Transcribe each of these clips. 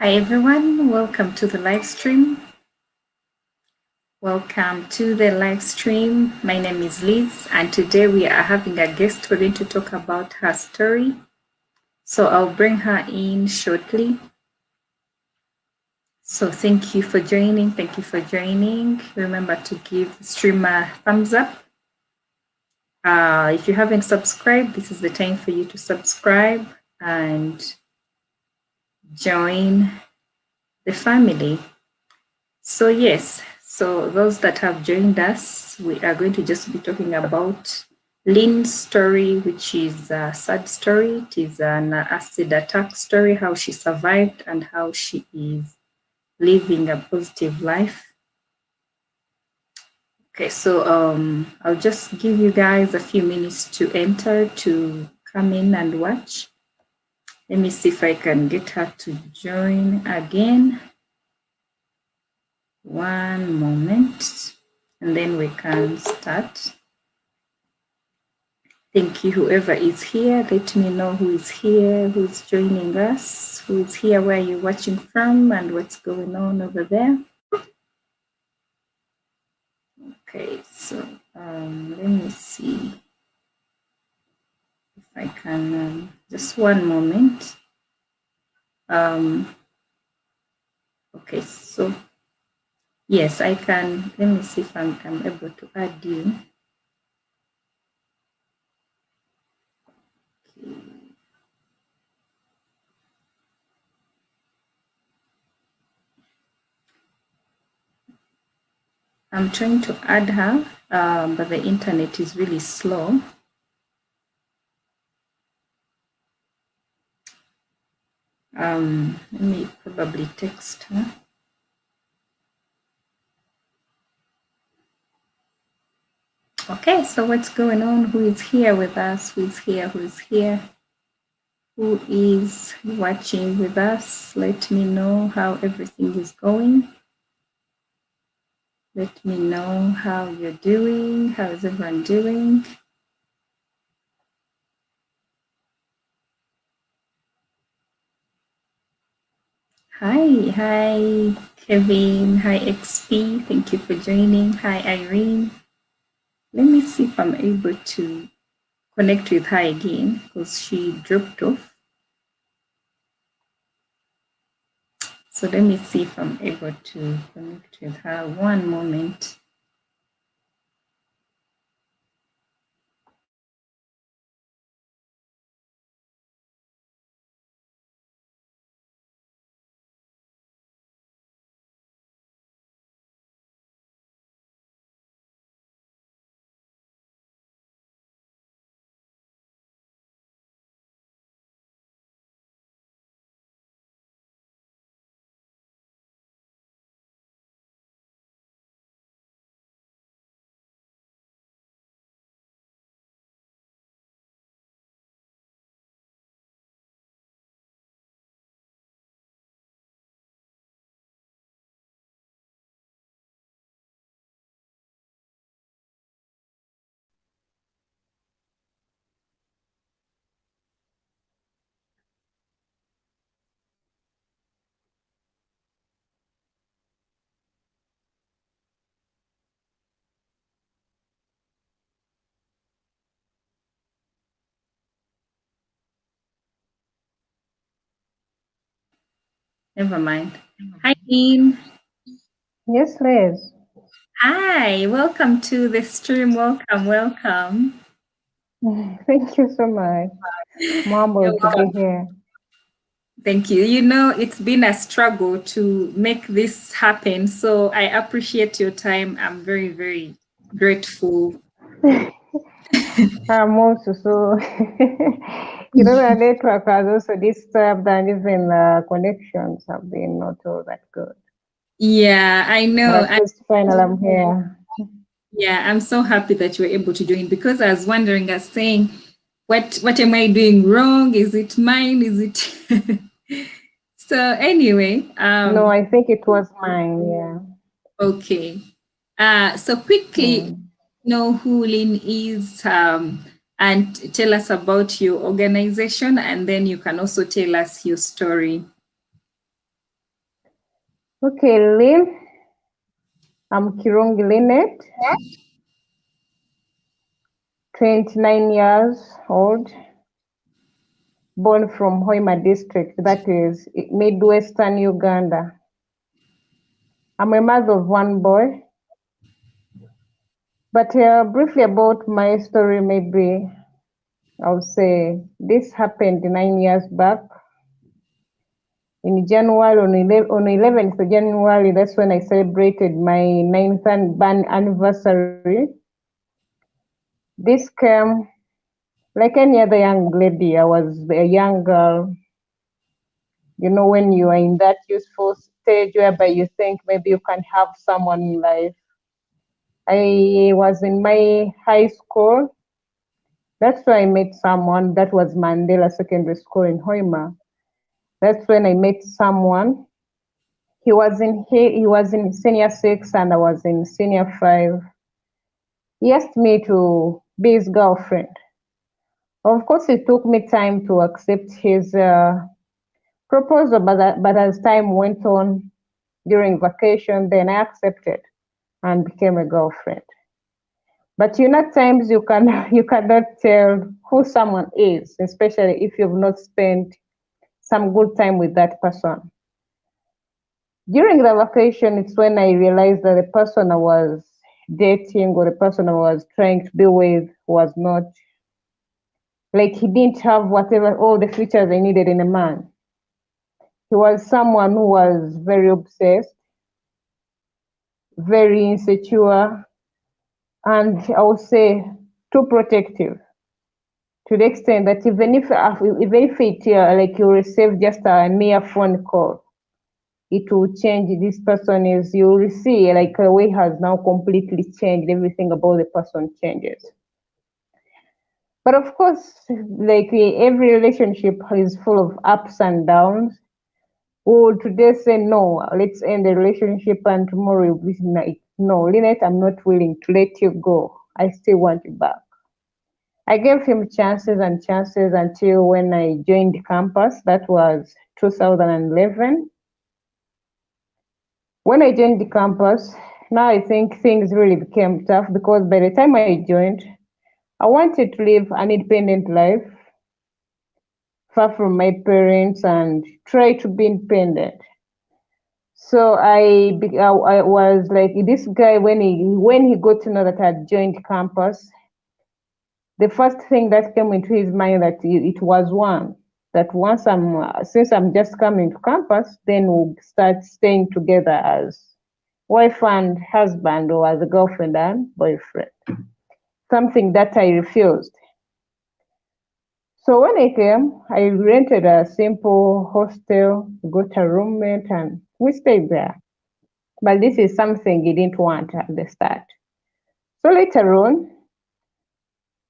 Hi everyone, welcome to the live stream. Welcome to the live stream. My name is Liz and today we are having a guest. We're going to talk about her story. So I'll bring her in shortly. So thank you for joining. Thank you for joining. Remember to give the stream a thumbs up. If you haven't subscribed, this is the time for you to subscribe and join the family. So yes, so those that have joined us, we are going to just be talking about Lynn's story, which is a sad story. It is an acid attack story, how she survived and how she is living a positive life. Okay, so I'll just give you guys a few minutes to enter, to come in and watch. Let me see if I can get her to join again. One moment, and then we can start. Thank you, whoever is here. Let me know who is here, who's joining us, who is here, where you're watching from, and what's going on over there. Okay, so let me see if I can, just one moment. Okay, so yes, I can. Let me see if I'm able to add you. Okay. I'm trying to add her, but the internet is really slow. Let me probably text her. Okay, so what's going on? Who is here with us? Who is here? Who is here? Who is watching with us? Let me know how everything is going. Let me know how you're doing. How is everyone doing? Hi, Kevin. Hi, XP. Thank you for joining. Hi, Irene. Let me see if I'm able to connect with her again because she dropped off. So let me see if I'm able to connect with her. One moment. Never mind. Hi, Dean. Yes, Liz. Hi, welcome to the stream. Welcome. Thank you so much. I'm You're humbled to be welcome. here. Thank you. You know, it's been a struggle to make this happen. So I appreciate your time. I'm very, very grateful. I'm also so, the network has also disturbed and even connections have been not all that good. Yeah, I But know. at least finally I'm here. Yeah, I'm so happy that you were able to join because I was wondering, I was saying, what am I doing wrong? Is it mine? Is it so anyway, No, I think it was mine, yeah. okay. So quickly Mm. know who Lynn is, and tell us about your organization, and then you can also tell us your story. Okay, Lynn, I'm Kirungi Lynette, 29 years old, born from Hoima district, that is Midwestern Uganda. I'm a mother of one boy, but briefly about my story, maybe I would say this happened 9 years back. In January, on 11th of January, that's when I celebrated my ninth born anniversary. This came like any other young lady. I was a young girl. You know, when you are in that useful stage whereby you think maybe you can have someone in life. I was in my high school. That's where I met someone. That was Mandela Secondary School in Hoima. That's when I met someone. He was in senior six and I was in senior five. He asked me to be his girlfriend. Of course, it took me time to accept his proposal, but as time went on during vacation, then I accepted and became a girlfriend. But you know, at times you can you cannot tell who someone is, especially if you've not spent some good time with that person. During the vacation, it's when I realized that the person I was dating or the person I was trying to be with was not like he didn't have whatever all the features I needed in a man. He was someone who was very obsessed, very insecure, and I would say too protective to the extent that even if it like you receive just a mere phone call, it will change. This person is you will see like the way has now completely changed. Everything about the person changes. But of course, like every relationship is full of ups and downs. Oh, today say no, let's end the relationship, and tomorrow you'll be like, no, Lynette, I'm not willing to let you go. I still want you back. I gave him chances and chances until when I joined campus. That was 2011. When I joined the campus, now I think things really became tough because by the time I joined, I wanted to live an independent life, far from my parents, and try to be independent. So I was like this guy when he got to know that I had joined campus. The first thing that came into his mind that it was one that once since I'm just coming to campus, then we'll start staying together as wife and husband or as a girlfriend and boyfriend. Something that I refused. So when I came, I rented a simple hostel, got a roommate, and we stayed there. But this is something he didn't want at the start. So later on,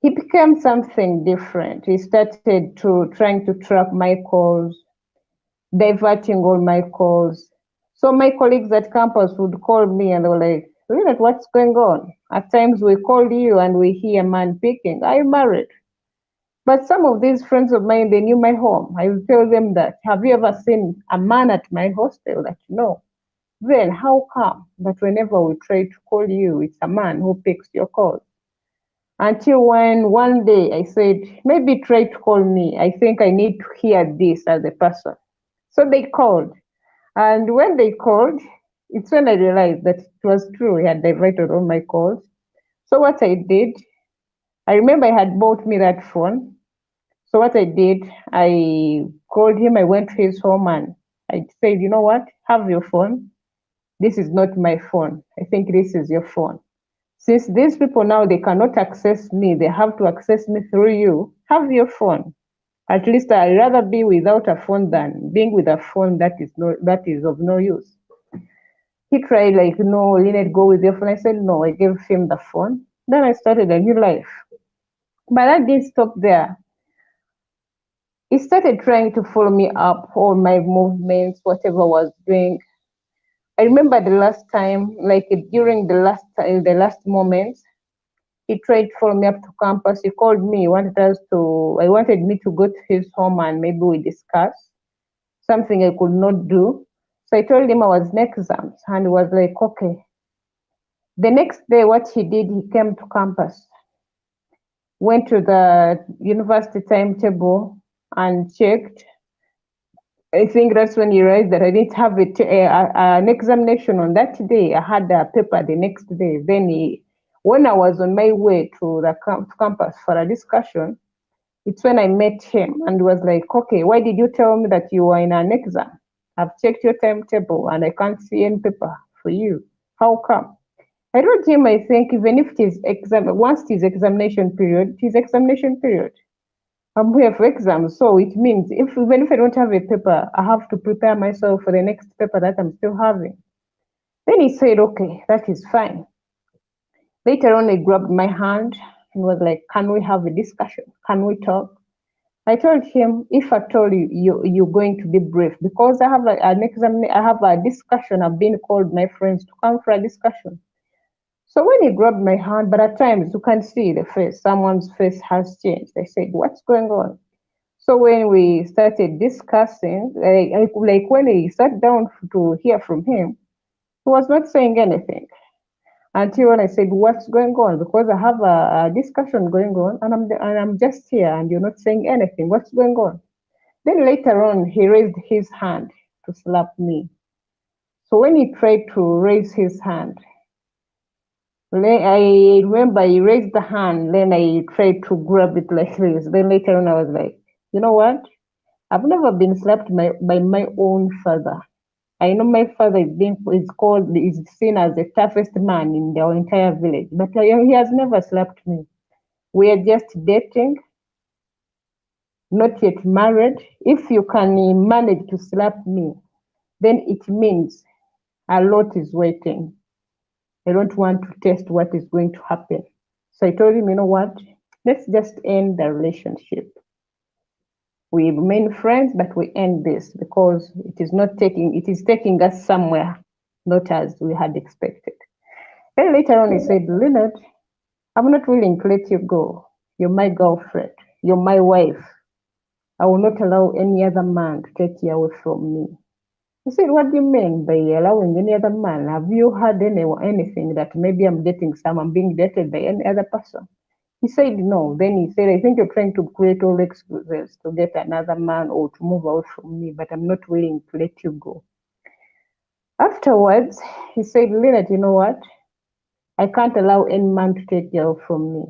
he became something different. He started to trying to track my calls, diverting all my calls. So my colleagues at campus would call me and they were like, Lynette, what's going on? At times we call you and we hear a man picking, are you married? But some of these friends of mine, they knew my home. I would tell them that, have you ever seen a man at my hostel? That no. Then how come that whenever we try to call you, it's a man who picks your call? Until when one day I said, maybe try to call me. I think I need to hear this as a person. So they called. And when they called, it's when I realized that it was true. He had diverted all my calls. So what I did, I remember I had bought me that phone. So what I did, I called him. I went to his home and I said, you know what? Have your phone. This is not my phone. I think this is your phone. Since these people now they cannot access me, they have to access me through you. Have your phone. At least I'd rather be without a phone than being with a phone that is of no use. He tried like, no, Lynette, go with your phone. I said no. I gave him the phone. Then I started a new life. But that didn't stop there. He started trying to follow me up, all my movements, whatever I was doing. I remember the last time, like during the last moments, he tried to follow me up to campus. He called me. I wanted me to go to his home and maybe we discuss something I could not do. So I told him I was in exams, and he was like, okay. The next day, what he did, he came to campus, went to the university timetable and checked. I think that's when he realized that I didn't have an examination on that day. I had a paper the next day. When I was on my way to the campus for a discussion, it's when I met him and was like, okay, why did you tell me that you were in an exam? I've checked your timetable and I can't see any paper for you. How come? I told him I think even if it is once it is examination period, it is examination period. I'm here for exams, so it means if even if I don't have a paper, I have to prepare myself for the next paper that I'm still having. Then he said, okay, that is fine. Later on, he grabbed my hand and was like, can we have a discussion? Can we talk? I told him, if I told you're going to be brief, because I have an exam, I have a discussion. I've been called my friends to come for a discussion. So when he grabbed my hand, but at times you can see the face, someone's face has changed. I said, what's going on? So when we started discussing, like when he sat down to hear from him, he was not saying anything until when I said, "What's going on?" Because I have a discussion going on, and I'm just here, and you're not saying anything. What's going on? Then later on, he raised his hand to slap me. So when he tried to raise his hand, I remember he raised the hand, then I tried to grab it like this. Then later on, I was like, you know what? I've never been slapped by my own father. I know my father is seen as the toughest man in the entire village, but he has never slapped me. We are just dating, not yet married. If you can manage to slap me, then it means a lot is waiting. I don't want to test what is going to happen. So I told him, you know what? Let's just end the relationship. We remain friends, but we end this because it is taking us somewhere, not as we had expected. Then later on, he said, Leonard, I'm not willing to let you go. You're my girlfriend. You're my wife. I will not allow any other man to take you away from me. He said, what do you mean by allowing any other man? Have you heard anything that maybe I'm being dated by any other person? He said no. Then he said, I think you're trying to create all excuses to get another man or to move away from me, but I'm not willing to let you go. Afterwards, he said, Lynette, you know what? I can't allow any man to take you away from me.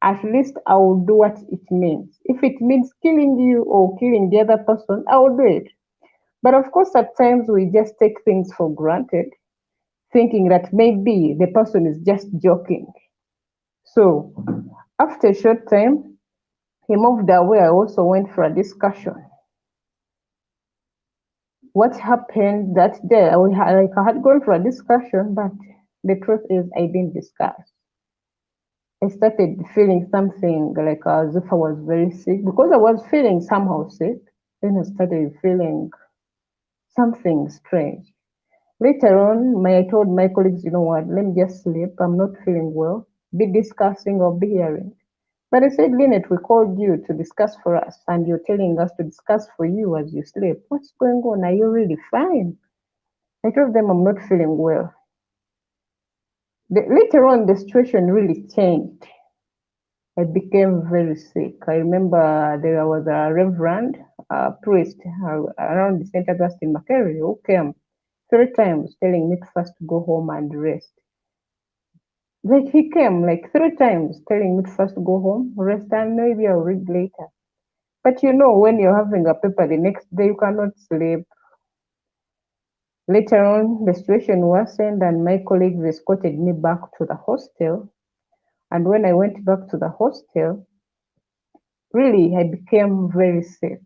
At least I will do what it means. If it means killing you or killing the other person, I will do it. But of course, at times we just take things for granted, thinking that maybe the person is just joking. So after a short time, he moved away. I also went for a discussion. What happened that day? I had gone for a discussion, but the truth is I didn't discuss. I started feeling something like as if I was very sick because I was feeling somehow sick. Then I started feeling something strange. Later on, I told my colleagues, you know what, let me just sleep. I'm not feeling well. Be discussing or be hearing. But I said, Lynette, we called you to discuss for us, and you're telling us to discuss for you as you sleep. What's going on? Are you really fine? I told them I'm not feeling well. Later on, the situation really changed. I became very sick. I remember there was a reverend, a priest around the St. Augustine Makeri who came 3 times telling me to first go home and rest. Like he came like 3 times telling me to first go home, rest, and maybe I'll read later. But you know, when you're having a paper the next day, you cannot sleep. Later on, the situation worsened, and my colleagues escorted me back to the hostel. And when I went back to the hostel, really, I became very sick.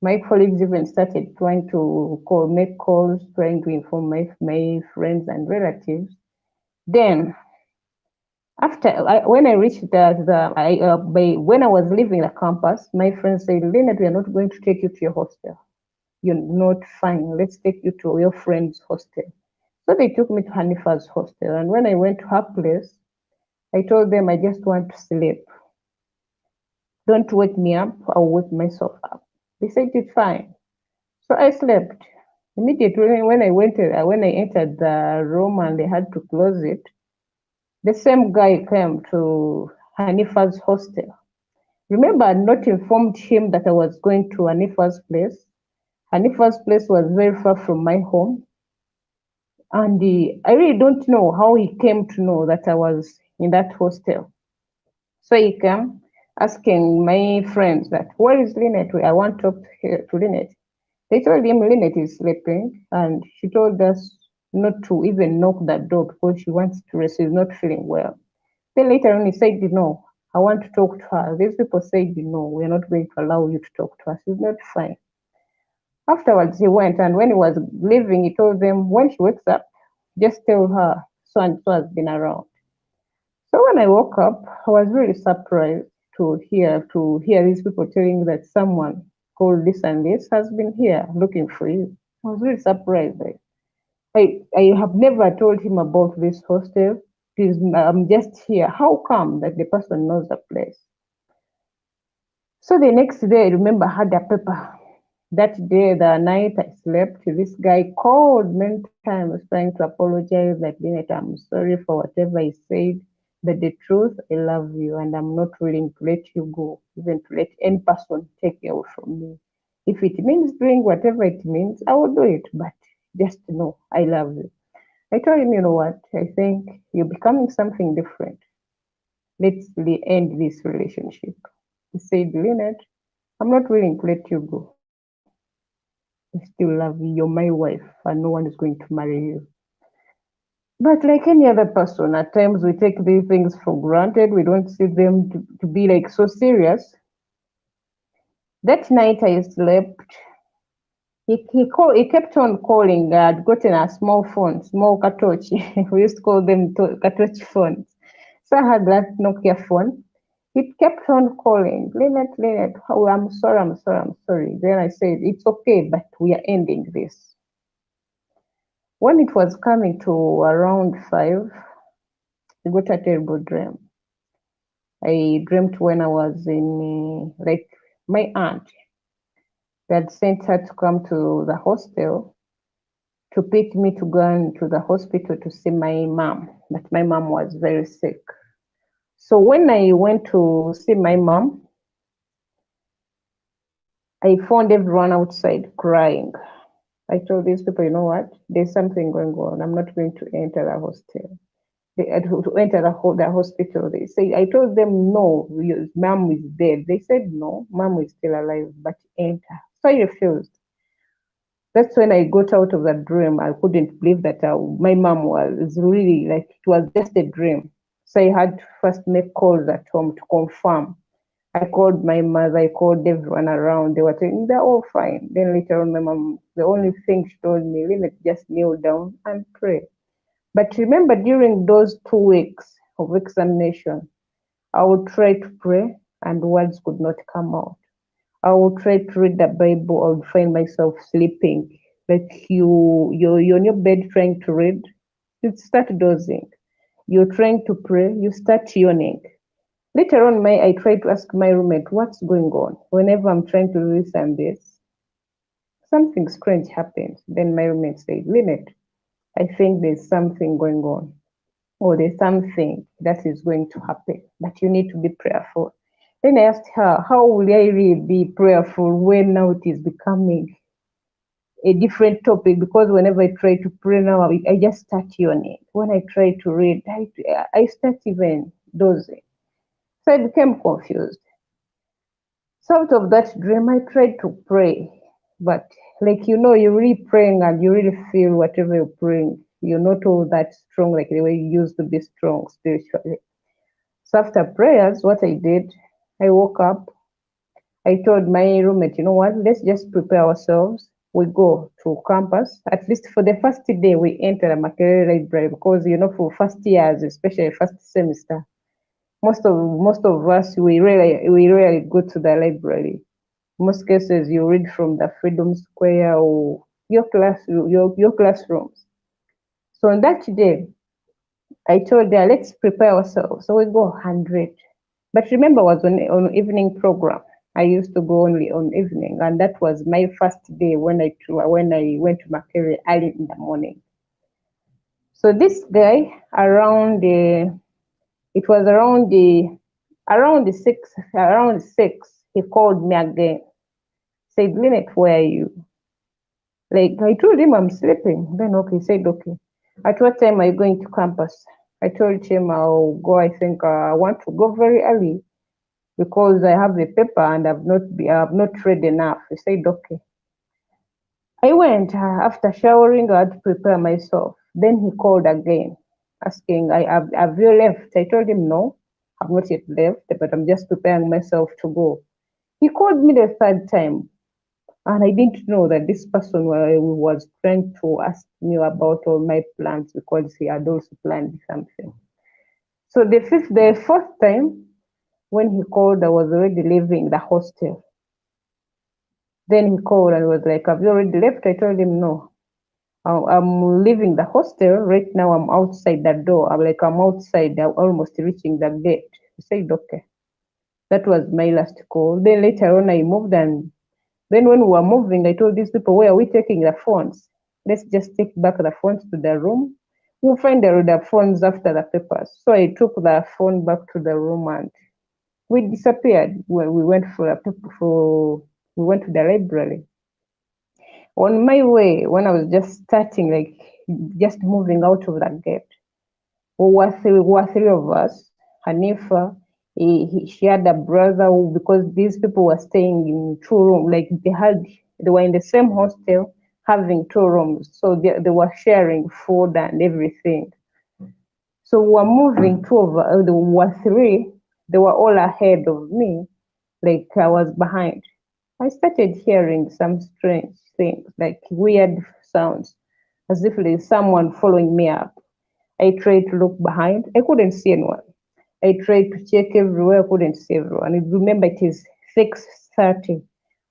My colleagues even started trying to make calls, trying to inform my friends and relatives. Then, when I reached when I was leaving the campus, my friends said, Leonard, we are not going to take you to your hostel. You're not fine. Let's take you to your friend's hostel. So they took me to Hanifa's hostel. And when I went to her place, I told them I just want to sleep. Don't wake me up, I'll wake myself up. They said it's fine. So I slept. Immediately when I entered the room and they had to close it, the same guy came to Hanifa's hostel. Remember, I had not informed him that I was going to Hanifa's place. Hanifa's place was very far from my home, and I really don't know how he came to know that I was in that hostel. So he came asking my friends that, where is Lynette? I want to talk to Lynette. They told him Lynette is sleeping, and she told us not to even knock the door because she wants to rest. She's not feeling well. Then later on, he said, no, I want to talk to her. These people said, no, we're not going to allow you to talk to her. She's not fine. Afterwards, he went, and when he was leaving, he told them, when she wakes up, just tell her so and so has been around. So when I woke up, I was really surprised to hear these people telling that someone called this and this has been here looking for you. I was really surprised. I have never told him about this hostel. I'm just here. How come that the person knows the place? So the next day, I remember I had a paper. That day, the night I slept, this guy called many times trying to apologize, like, Lynette, I'm sorry for whatever I said, but the truth, I love you and I'm not willing to let you go, even to let any person take you away from me. If it means doing whatever it means, I will do it, but just know I love you. I told him, you know what, I think you're becoming something different. Let's end this relationship. He said, Lynette, I'm not willing to let you go. I still love you. You're my wife, and no one is going to marry you. But like any other person, at times we take these things for granted. We don't see them to be like so serious. That night I slept. He kept on calling. I'd gotten a small phone, small katochi. We used to call them katochi phones. So I had that Nokia phone. It kept on calling, Lynette, Lynette, oh, I'm sorry, I'm sorry, I'm sorry. Then I said, it's okay, but we are ending this. When it was coming to around 5, I got a terrible dream. I dreamt when I was in, like, my aunt. They had sent her to come to the hostel to pick me to go into the hospital to see my mom, that my mom was very sick. So when I went to see my mom, I found everyone outside crying. I told these people, you know what? There's something going on. I'm not going to enter the hostel. To enter the hospital. They say, I told them, no, your mom is dead. They said, no, mom is still alive, but enter. So I refused. That's when I got out of the dream. I couldn't believe that my mom was really like, it was just a dream. So I had to first make calls at home to confirm. I called my mother, I called everyone around. They were saying they're all fine. Then later on, my mom, the only thing she told me, Lynette, just kneel down and pray. But remember, during those 2 weeks of examination, I would try to pray and words could not come out. I would try to read the Bible. I would find myself sleeping. Like you're on your bed trying to read, you start dozing. You're trying to pray, you start yawning. Later on, I tried to ask my roommate, what's going on? Whenever I'm trying to listen this, something strange happens. Then my roommate said, Lynette, I think there's something going on, or there's something that is going to happen, but you need to be prayerful. Then I asked her, how will I really be prayerful when now it is becoming a different topic? Because whenever I try to pray now, I just start yawning. When I try to read, I start even dozing. So I became confused. So out of that dream, I tried to pray, but like you're really praying and you really feel whatever you're praying. You're not all that strong like the way you used to be strong spiritually. So after prayers, what I did, I woke up. I told my roommate, you know what? Let's just prepare ourselves. We go to campus. At least for the first day, we enter a Makerere library because for first years, especially first semester, most of us we really go to the library. Most cases you read from the Freedom Square or your classrooms. So on that day, I told her, let's prepare ourselves. So we go 100. But remember, I was on evening program. I used to go only on evening, and that was my first day when I went to Makere early in the morning. So this guy it was around six, he called me again. Said, Lynette, where are you? Like I told him I'm sleeping. Then okay, he said okay. At what time are you going to campus? I told him I'll go. I think I want to go very early because I have the paper and I've not read enough. He said okay. I went after showering. I had to prepare myself. Then he called again, asking, have you left? I told him no, I've not yet left, but I'm just preparing myself to go. He called me the third time, and I didn't know that this person was trying to ask me about all my plans because he had also planned something. So the fourth time, when he called, I was already leaving the hostel. Then he called and was like, have you already left? I told him no. I'm leaving the hostel right now. I'm outside the door. I'm outside. I'm almost reaching the gate. He said, okay. That was my last call. Then later on, I moved, and then when we were moving, I told these people, where are we taking the phones? Let's just take back the phones to the room. We'll find the phones after the papers. So I took the phone back to the room, and we disappeared. When we went we went to the library. On my way, when I was just starting, like just moving out of that gate, we were three of us. Hanifa, she had a brother because these people were staying in two rooms, like they were in the same hostel, having two rooms, so they were sharing food and everything. So we were moving there were three. They were all ahead of me, like I was behind. I started hearing some strange things, like weird sounds, as if there's someone following me up. I tried to look behind. I couldn't see anyone. I tried to check everywhere. I couldn't see everyone. And remember, it is 6:30,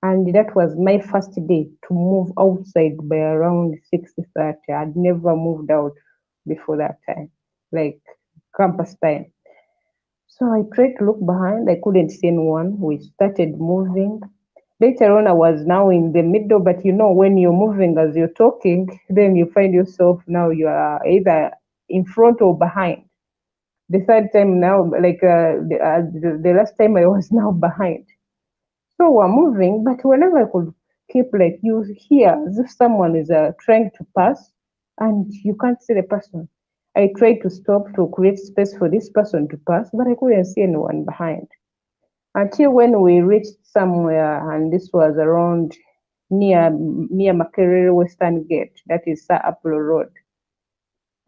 and that was my first day to move outside by around 6:30. I'd never moved out before that time, like campus time. So I tried to look behind. I couldn't see anyone. We started moving. Later on, I was now in the middle, but when you're moving as you're talking, then you find yourself now you are either in front or behind. The third time now, like the last time I was now behind. So we're moving, but whenever I could keep, like, you hear as if someone is trying to pass and you can't see the person. I tried to stop to create space for this person to pass, but I couldn't see anyone behind. Until when we reached somewhere, and this was around near Makerere Western Gate, that is Sir Apple Road.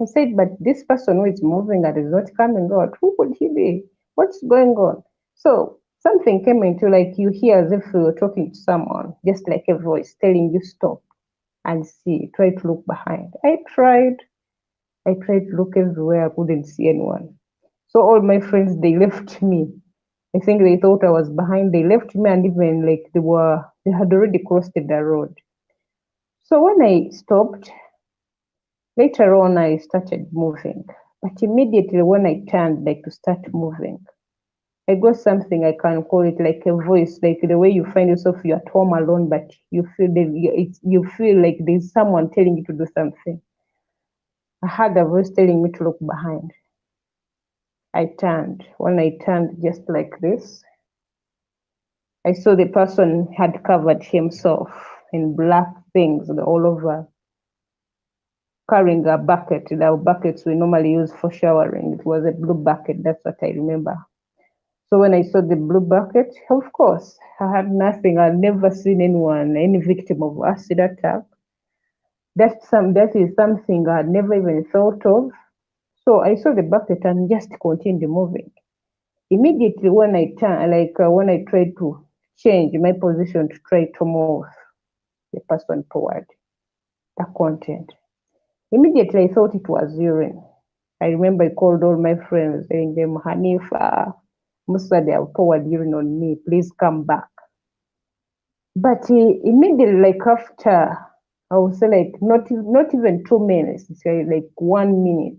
I said, but this person who is moving and is not coming out, who could he be? What's going on? So something came into, like, you hear as if you were talking to someone, just like a voice telling you stop and see, try to look behind. I tried to look everywhere, I couldn't see anyone. So all my friends, they left me. I think they thought I was behind. They left me, and even like they had already crossed the road. So when I stopped, later on I started moving. But immediately when I turned, like, to start moving, I got something, I can call it like a voice, like the way you find yourself, you're at home alone, but you feel like there's someone telling you to do something. I had a voice telling me to look behind. I turned. When I turned just like this, I saw the person had covered himself in black things all over, carrying a bucket. The buckets we normally use for showering. It was a blue bucket. That's what I remember. So when I saw the blue bucket, of course, I had nothing. I'd never seen anyone, any victim of acid attack. That is something I had never even thought of. So I saw the bucket and just continued moving. Immediately when I turned, when I tried to change my position to try to move the person forward, the content. Immediately I thought it was urine. I remember I called all my friends saying them, Hanifa, Musa, they have poured urine on me, please come back. But immediately, like after, I would say like not even 2 minutes, say like 1 minute,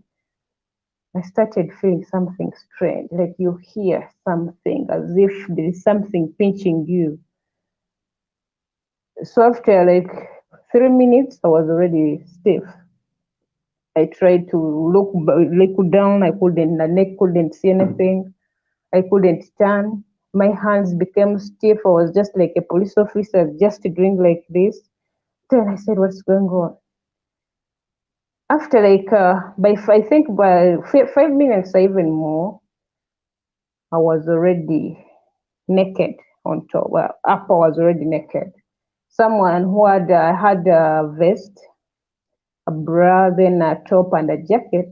I started feeling something strange, like you hear something as if there is something pinching you. So after like 3 minutes, I was already stiff. I tried to look down. I couldn't. The neck couldn't see anything. I couldn't turn. My hands became stiff. I was just like a police officer, just doing like this. Then I said, "What's going on?" After like I think by 5 minutes or even more, I was already naked on top. Well, up I was already naked. Someone who had a vest, a bra, then a top and a jacket.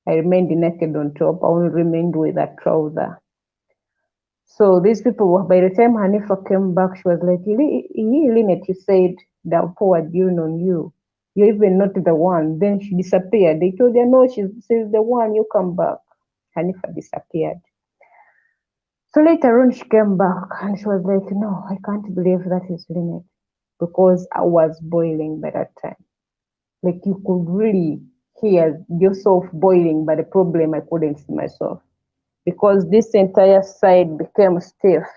I remained naked on top. I only remained with a trouser. So these people, by the time Hanifa came back, she was like, Lynette, you said they poured urine on you. You're even not the one. Then she disappeared. They told her, no, she's the one. You come back. Hanifa disappeared. So later on, she came back and she was like, no, I can't believe that is Lynette because I was boiling by that time. Like you could really hear yourself boiling, but the problem I couldn't see myself because this entire side became stiff.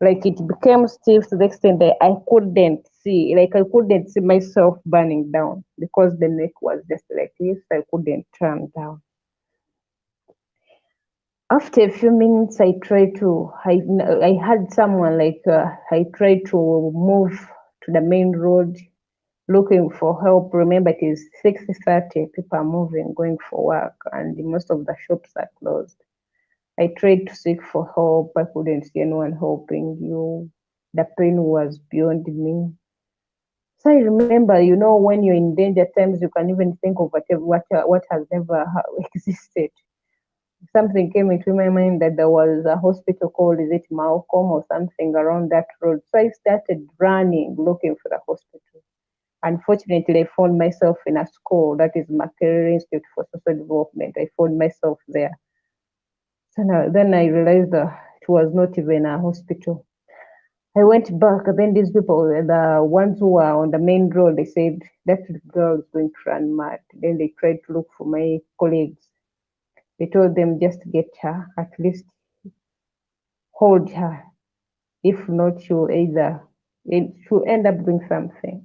Like it became stiff to the extent that I couldn't see, like I couldn't see myself burning down because the neck was just like this. I couldn't turn down. After a few minutes, I had someone like, I tried to move to the main road looking for help. Remember, it is 6:30. People are moving, going for work, and most of the shops are closed. I tried to seek for help. I couldn't see anyone helping you. The pain was beyond me. So I remember, when you're in danger times, you can even think of what has never existed. Something came into my mind that there was a hospital called, is it Malcolm or something around that road. So I started running, looking for the hospital. Unfortunately, I found myself in a school that is Makerere Institute for Social Development. I found myself there. So now, then I realized that it was not even a hospital. I went back, and then these people, the ones who were on the main road, they said, that girl is going to run mad. Then they tried to look for my colleagues. They told them just get her, at least hold her. If not, she'll end up doing something.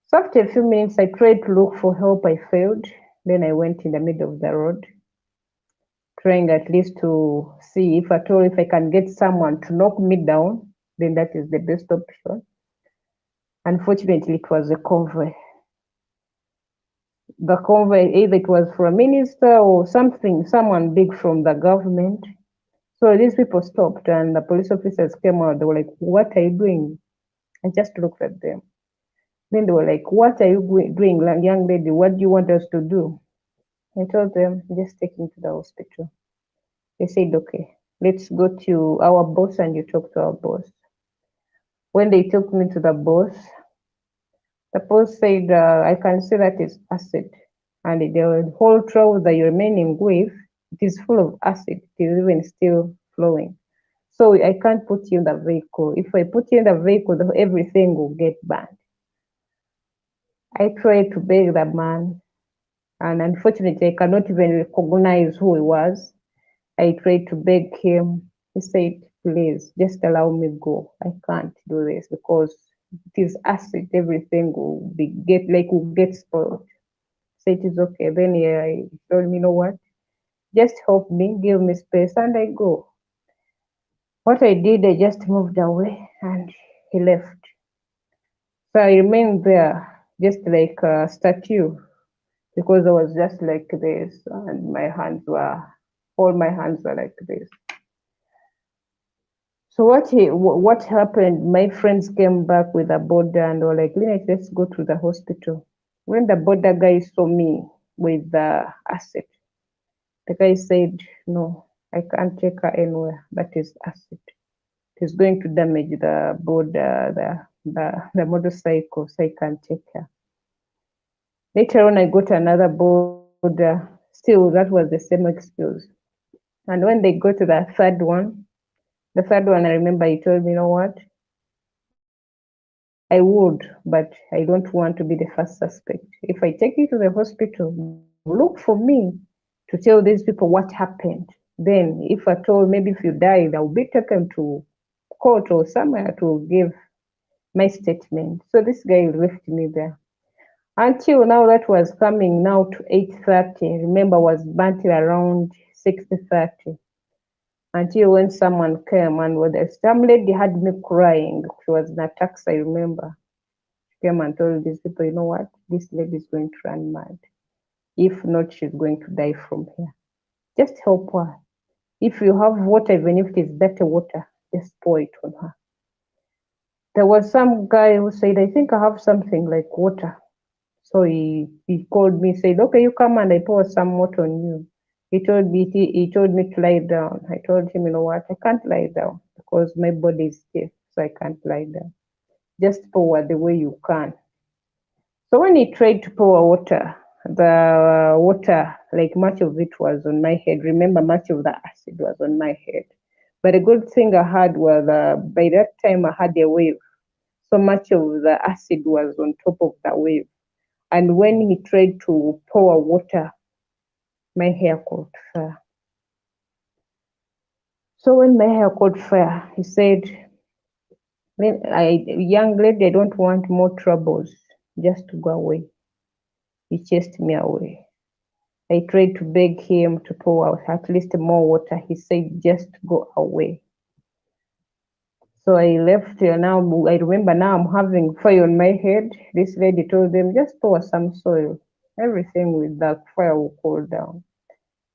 So after a few minutes, I tried to look for help. I failed. Then I went in the middle of the road, trying at least to see if at all if I can get someone to knock me down. Then that is the best option. Unfortunately, it was a convoy. The convoy, either it was for a minister or something, someone big from the government. So these people stopped and the police officers came out. They were like, what are you doing? I just looked at them. Then they were like, what are you doing, young lady? What do you want us to do? I told them, just take me to the hospital. They said, okay, let's go to our boss and you talk to our boss. When they took me to the boss said, I can see that it's acid. And the whole trouser that you're remaining with, it is full of acid. It is even still flowing. So I can't put you in the vehicle. If I put you in the vehicle, everything will get burned. I tried to beg the man, and unfortunately, I cannot even recognize who he was. I tried to beg him. He said, please, just allow me go. I can't do this because it is acid. Everything will get spoiled. So it is okay. Then he told me, you know what? Just help me, give me space, and I go. What I did, I just moved away and he left. So I remained there just like a statue because I was just like this and all my hands were like this. So what happened? My friends came back with a border and were like, let's go to the hospital. When the border guy saw me with the acid, the guy said, no, I can't take her anywhere. That is acid. It is going to damage the border, the motorcycle, so I can't take her. Later on, I got another border. Still, that was the same excuse. And when they go to the third one, I remember he told me, you know what? I would, but I don't want to be the first suspect. If I take you to the hospital, then look for me to tell these people what happened. Then, if at all, maybe if you die, I'll be taken to court or somewhere to give my statement. So this guy left me there. Until now, that was coming now to 8:30. Remember, was until around 6:30. Until when someone came and some lady had me crying. She was in a taxi, I remember. She came and told these people, you know what? This lady is going to run mad. If not, she's going to die from here. Just help her. If you have water, even if it is dirty water, just pour it on her. There was some guy who said, I think I have something like water. So he called me, said, okay, you come and I pour some water on you. He told me to lie down. I told him, you know what, I can't lie down because my body is stiff, so I can't lie down. Just pour the way you can. So when he tried to pour water, the water, like much of it was on my head. Remember, much of the acid was on my head. But the good thing I had was by that time I had a wave. So much of the acid was on top of the wave. And when he tried to pour water, my hair caught fire. So when my hair caught fire, he said, young lady, I don't want more troubles. Just to go away. He chased me away. I tried to beg him to pour out at least more water. He said, just go away. So I left here. Now I remember now I'm having fire on my head. This lady told them, just pour some soil. Everything with the fire will cool down.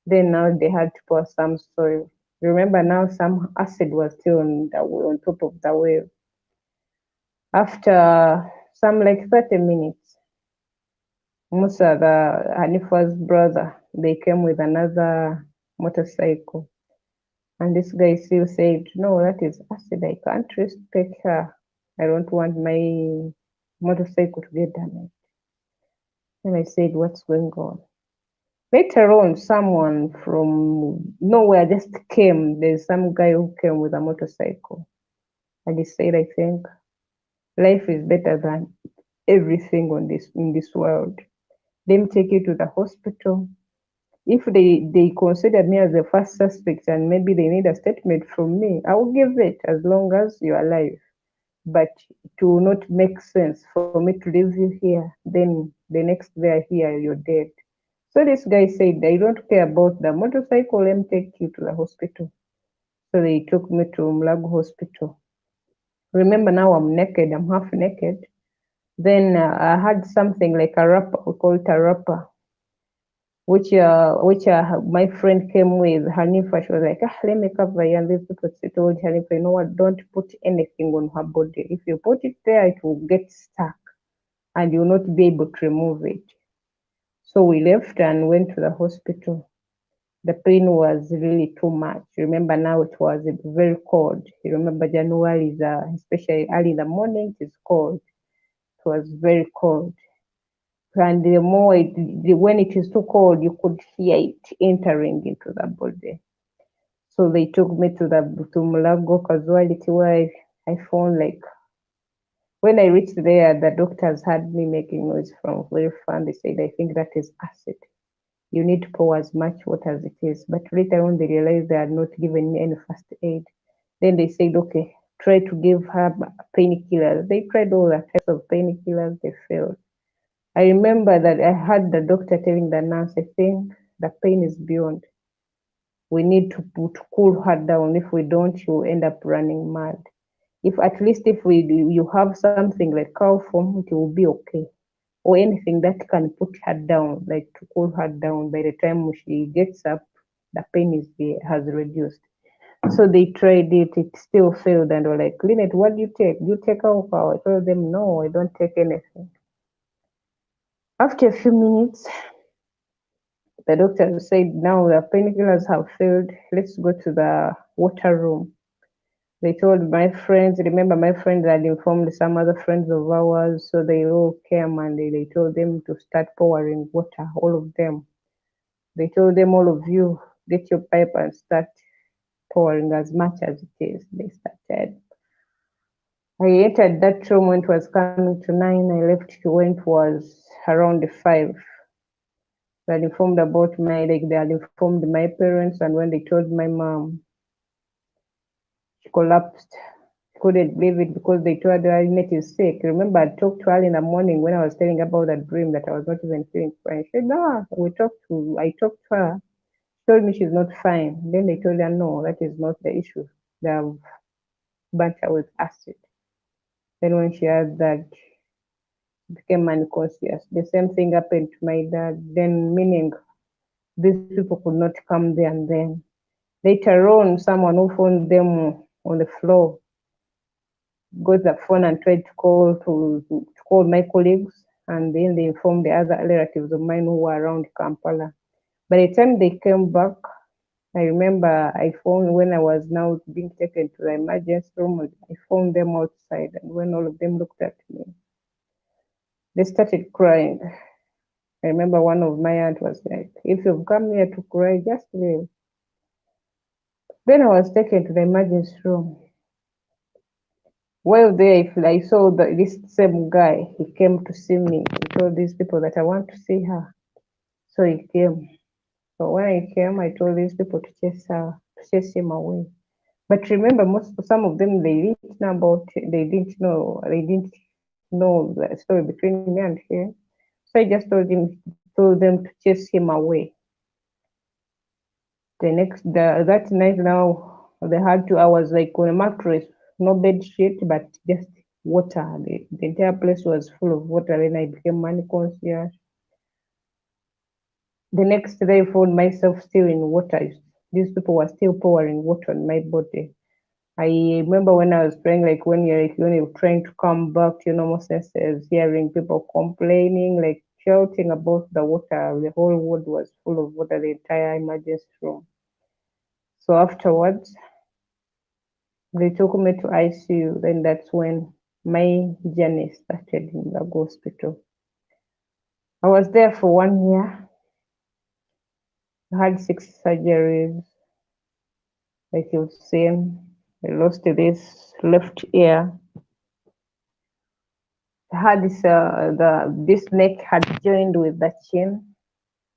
Then now they had to pour some soil. Remember now some acid was still on top of the wave. After some like 30 minutes, Musa, Hanifa's brother, they came with another motorcycle. And this guy still said, no, that is acid. I can't respect her. I don't want my motorcycle to get damaged. And I said, what's going on? Later on, someone from nowhere just came. There's some guy who came with a motorcycle. And he said, I think life is better than everything on this in this world. Let me take you to the hospital. If they consider me as the first suspect and maybe they need a statement from me, I will give it as long as you're alive. But it will not make sense for me to leave you here, then the next day I hear you're dead. So this guy said, I don't care about the motorcycle, let me take you to the hospital. So they took me to Mulago Hospital. Remember now I'm naked, I'm half naked. Then I had something like a wrapper, we call it a wrapper, which my friend came with. Hanifa, she was like, let me cover you. And these people told Hanifa, you know what, don't put anything on her body. If you put it there, it will get stuck and you'll not be able to remove it. So we left and went to the hospital. The pain was really too much. Remember now it was very cold. You remember January is especially early in the morning, it is cold. It was very cold. And the more when it is too cold, you could hear it entering into the body. So they took me to Mulago casualty where I found like when I reached there, the doctors had me making noise from very far. They said, I think that is acid. You need to pour as much water as it is. But later on, they realized they had not given me any first aid. Then they said, okay, try to give her painkillers. They tried all the types of painkillers, they failed. I remember that I had the doctor telling the nurse, I think the pain is beyond. We need to cool her down. If we don't, she will end up running mad. If at least if you have something like cow foam, it will be okay. Or anything that can put her down, like to cool her down. By the time she gets up, the pain has reduced. So they tried it, it still failed, and were like, Lynette, what do you take? Do you take alcohol? I told them, no, I don't take anything. After a few minutes, the doctor said, now the painkillers have failed. Let's go to the water room. They told my friends, remember my friends had informed some other friends of ours, so they all came and they told them to start pouring water, all of them. They told them, all of you, get your pipe and start pouring as much as it is. They started. I entered that room when it was coming to 9. I left when it was around 5. They had informed about they had informed my parents, and when they told my mom, she collapsed. She couldn't believe it because they told her Annette is sick. Remember, I talked to her in the morning when I was telling her about that dream that I was not even feeling fine. She said, no, I talked to her. She told me she's not fine. Then they told her, no, that is not the issue. They have burnt her with acid. Then when she had that, she became unconscious. The same thing happened to my dad. Then meaning these people could not come there and then. Later on, someone who found them on the floor got the phone and tried to call my colleagues, and then they informed the other relatives of mine who were around Kampala. By the time they came back, I remember I found when I was now being taken to the emergency room, I found them outside, and when all of them looked at me, they started crying. I remember one of my aunt was like, "If you've come here to cry, just leave." Then I was taken to the emergency room. While there, I saw this same guy. He came to see me. He told these people that I want to see her. So he came. So when I came, I told these people to chase him away. But remember, some of them they didn't know the story between me and him. So I just told them to chase him away. That night now, they had 2 hours like on a mattress, no bed sheet, but just water. The entire place was full of water. Then I became unconscious. The next day, I found myself still in water. These people were still pouring water on my body. I remember when I was praying, like when you're trying to come back to your normal senses, hearing people complaining, like shouting about the water. The whole world was full of water, the entire emergency room. So afterwards, they took me to ICU. Then that's when my journey started in the hospital. I was there for 1 year. I had 6 surgeries. Like you've seen, I lost this left ear. I had this neck had joined with the chin,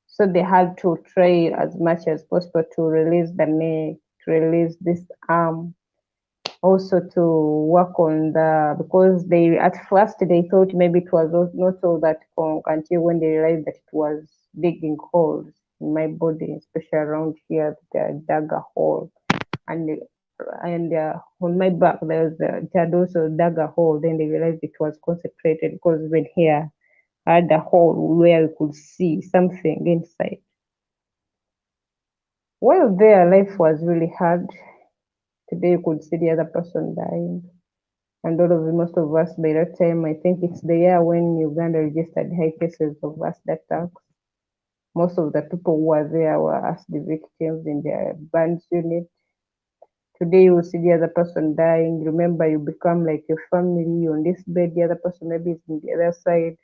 so they had to try as much as possible to release the neck, to release this arm, also to work on because they at first they thought maybe it was not all that punk until when they realized that it was digging holes in my body, especially around here, the dagger hole, and on my back it had also dug a hole. Then they realized it was concentrated because when here I had a hole where I could see something inside. Well, there life was really hard. Today you could see the other person dying. And most of us by that time, I think it's the year when Uganda registered high cases of acid attacks. Most of the people who were there were acid victims in their burns unit. Today you will see the other person dying. Remember, you become like a family. On this bed, the other person maybe is on the other side.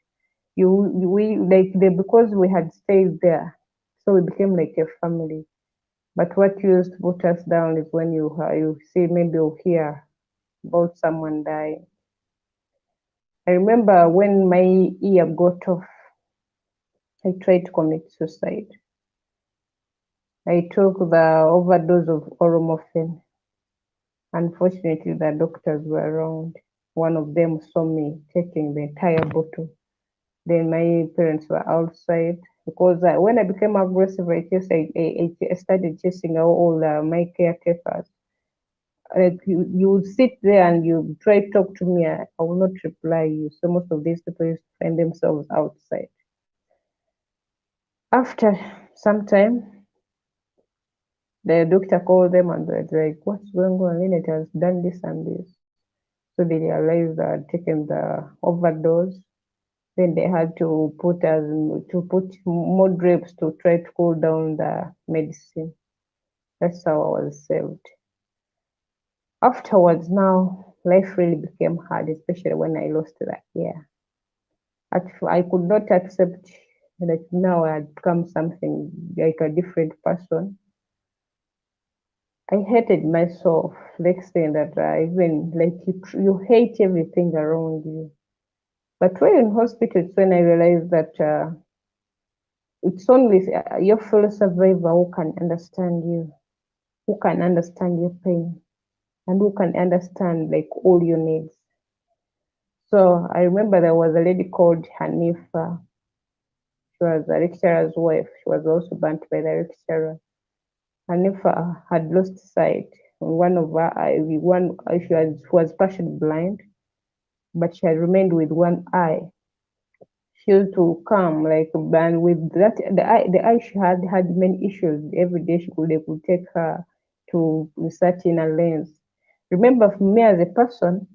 We like because we had stayed there, so we became like a family. But what used to put us down is when you see maybe you hear about someone dying. I remember when my ear got off, I tried to commit suicide. I took the overdose of oromorphine. Unfortunately, the doctors were around. One of them saw me taking the entire bottle. Then my parents were outside because when I became aggressive, I started chasing all my caretakers. Like you would sit there and you try to talk to me, I will not reply you. So most of these people used to find themselves outside. After some time, the doctor called them and was like, "What's going on? Lynette has done this and this." So they realized they had taken the overdose. Then they had to put more drips to try to cool down the medicine. That's how I was saved. Afterwards, now life really became hard, especially when I lost that ear. I could not accept that now I had become something like a different person. I hated myself, like saying that even like you hate everything around you. But when in hospital, it's when I realized that It's only your fellow survivor who can understand you, who can understand your pain, and who can understand like all your needs. So I remember there was a lady called Hanifa. She was a lecturer's wife. She was also burnt by the lecturer. Hanifa had lost sight. One of her eye, one she was partially blind, but she had remained with one eye. She used to come like, and with that the eye she had many issues. Every day they could take her to research in a lens. Remember, for me as a person,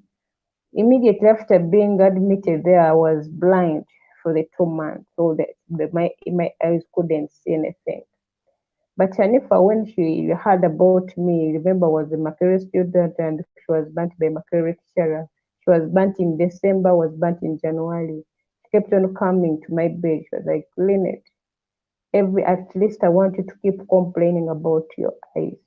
immediately after being admitted there, I was blind for the 2 months, so my eyes couldn't see anything. But Hanifa, when she heard about me, remember, was a Makerere student and she was burnt by Makerere lecturer. She was burnt in December, was burnt in January. She kept on coming to my bed. She was like, Lynette, at least I want you to keep complaining about your eyes.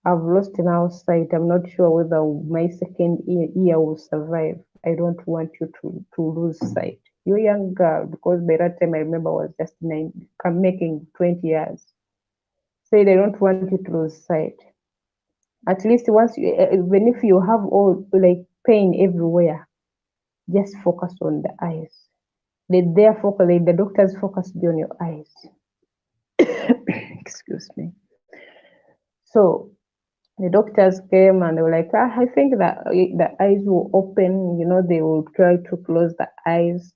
I've lost now sight. I'm not sure whether my second year will survive. I don't want you to lose sight. You're a young girl, because by that time I remember I was just 9, I'm making 20 years. Said, I don't want you to lose sight. At least once you, even if you have all like pain everywhere, just focus on the eyes. Their focus, the doctors focus on your eyes. Excuse me. So the doctors came and they were like, I think that the eyes will open. They will try to close the eyes.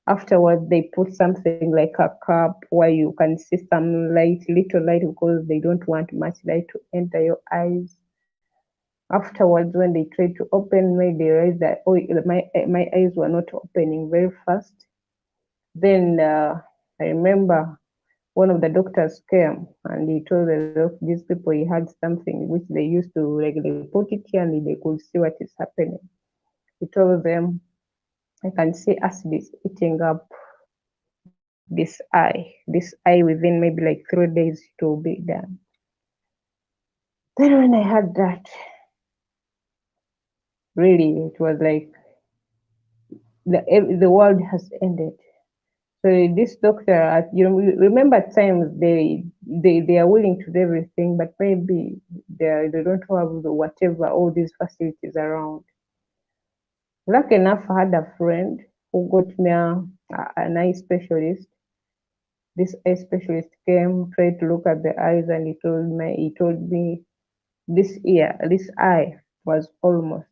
Afterwards, they put something like a cup where you can see some light, little light, because they don't want much light to enter your eyes. Afterwards, when they tried to open, maybe they realized that, oh, my eyes were not opening very fast. Then I remember one of the doctors came and he told these people he had something which they used to, like, they put it here and they could see what is happening. He told them, I can see acid is eating up this eye within maybe like 3 days it will be done. Then when I heard that, really, it was like the world has ended. So this doctor, remember at times they are willing to do everything, but maybe they don't have the whatever all these facilities around. Lucky enough, I had a friend who got me an eye specialist. This eye specialist came, tried to look at the eyes, and he told me this eye was almost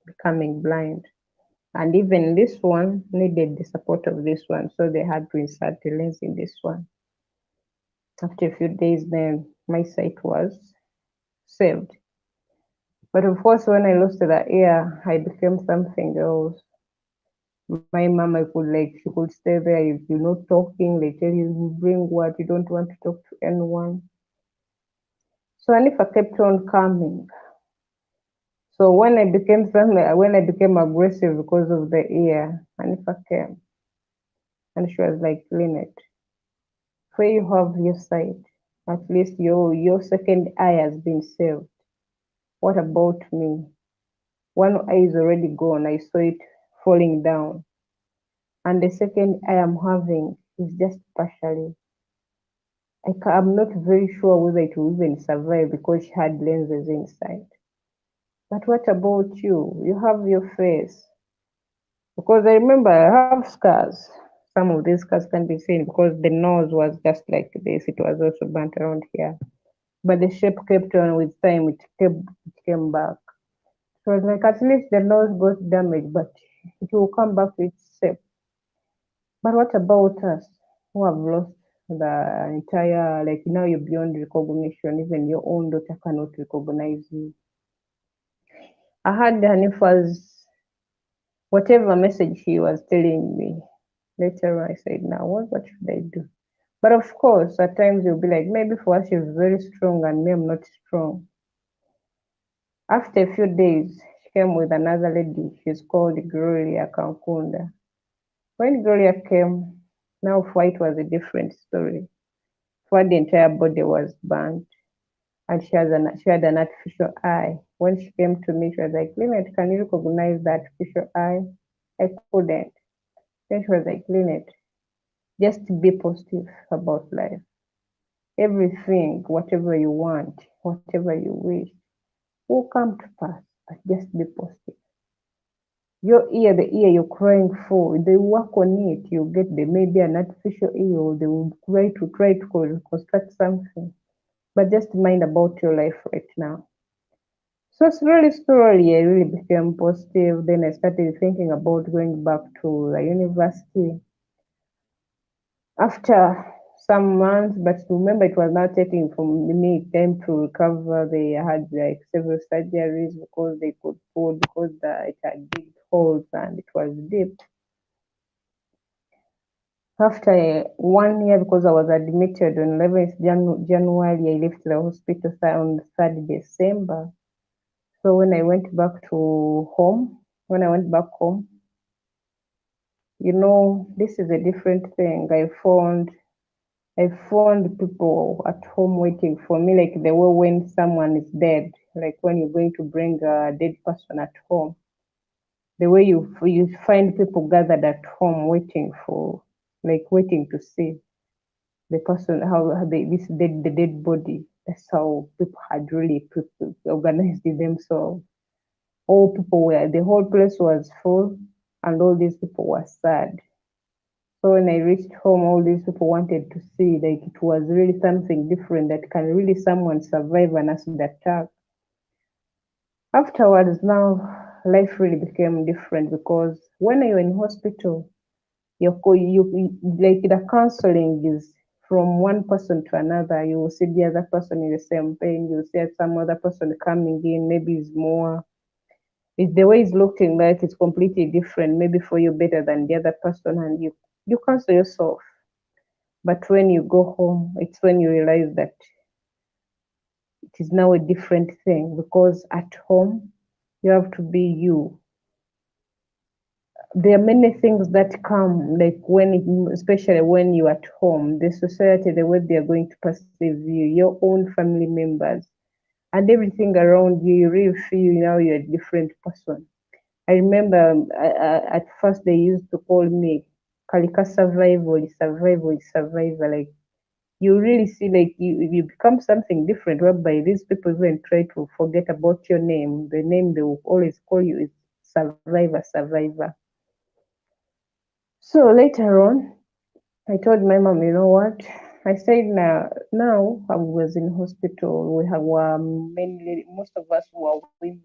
becoming blind. And even this one needed the support of this one, so they had to insert the lens in this one. After a few days, then my sight was saved. But of course, when I lost the ear, I became something else. My mom, she could stay there. If you're not talking, they tell you bring what, you don't want to talk to anyone. So and if I kept on coming. So when I became aggressive because of the ear, and if I came, and she was like, Lynette, where you have your sight, at least your second eye has been saved. What about me? One eye is already gone. I saw it falling down. And the second eye I'm having is just partially. I'm not very sure whether it will even survive because she had lenses inside. But what about you? You have your face. Because I remember I have scars. Some of these scars can be seen because the nose was just like this. It was also burnt around here. But the shape kept on with time. It came back. So it's like at least the nose got damaged, but it will come back to its shape. But what about us who have lost the entire, like now you're beyond recognition, even your own daughter cannot recognize you. I had Hanifa's, whatever message she was telling me. Later on, I said, now what should I do? But of course, at times you'll be like, maybe for her she's very strong and me, I'm not strong. After a few days, she came with another lady. She's called Gloria Kankunda. When Gloria came, now for it was a different story. For the entire body was burnt, and she had an artificial eye. When she came to me, she was like, Lynette, can you recognize the artificial eye? I couldn't. Then she was like, Lynette, Just be positive about life. Everything, whatever you want, whatever you wish, will come to pass. But just be positive. Your ear, the ear you're crying for, they work on it. You get the maybe an artificial ear, or they will try to construct something. But just mind about your life right now. So slowly, I really became positive. Then I started thinking about going back to the university after some months. But remember, it was not taking from me time to recover. They had like several surgeries because they could pull because it had big holes and it was deep. After 1 year, because I was admitted on 11th January, I left the hospital on 3rd December. So when I went back to home, when I went back home, this is a different thing. I found people at home waiting for me, like the way when someone is dead, like when you're going to bring a dead person at home, the way you find people gathered at home waiting for, like waiting to see the person, how they this dead the dead body. That's how people had really organized themselves. All people were the whole place was full, and all these people were sad. So when I reached home, all these people wanted to see, like it was really something different, that can really someone survive an acid attack. Afterwards, now life really became different because when you're in hospital, like the counseling is from one person to another. You will see the other person in the same pain. You will see some other person coming in, maybe it's more. It's the way it's looking like it's completely different, maybe for you better than the other person, and you counsel yourself. But when you go home, it's when you realize that it is now a different thing because at home you have to be you. There are many things that come, like especially when you're at home, the society, the way they are going to perceive you, your own family members, and everything around you, you really feel now you're a different person. I remember at first they used to call me Kalika survival. Like you really see, like you become something different, whereby these people even try to forget about your name. The name they will always call you is survivor. So later on, I told my mom, you know what? I said now I was in hospital. We have mainly most of us were women.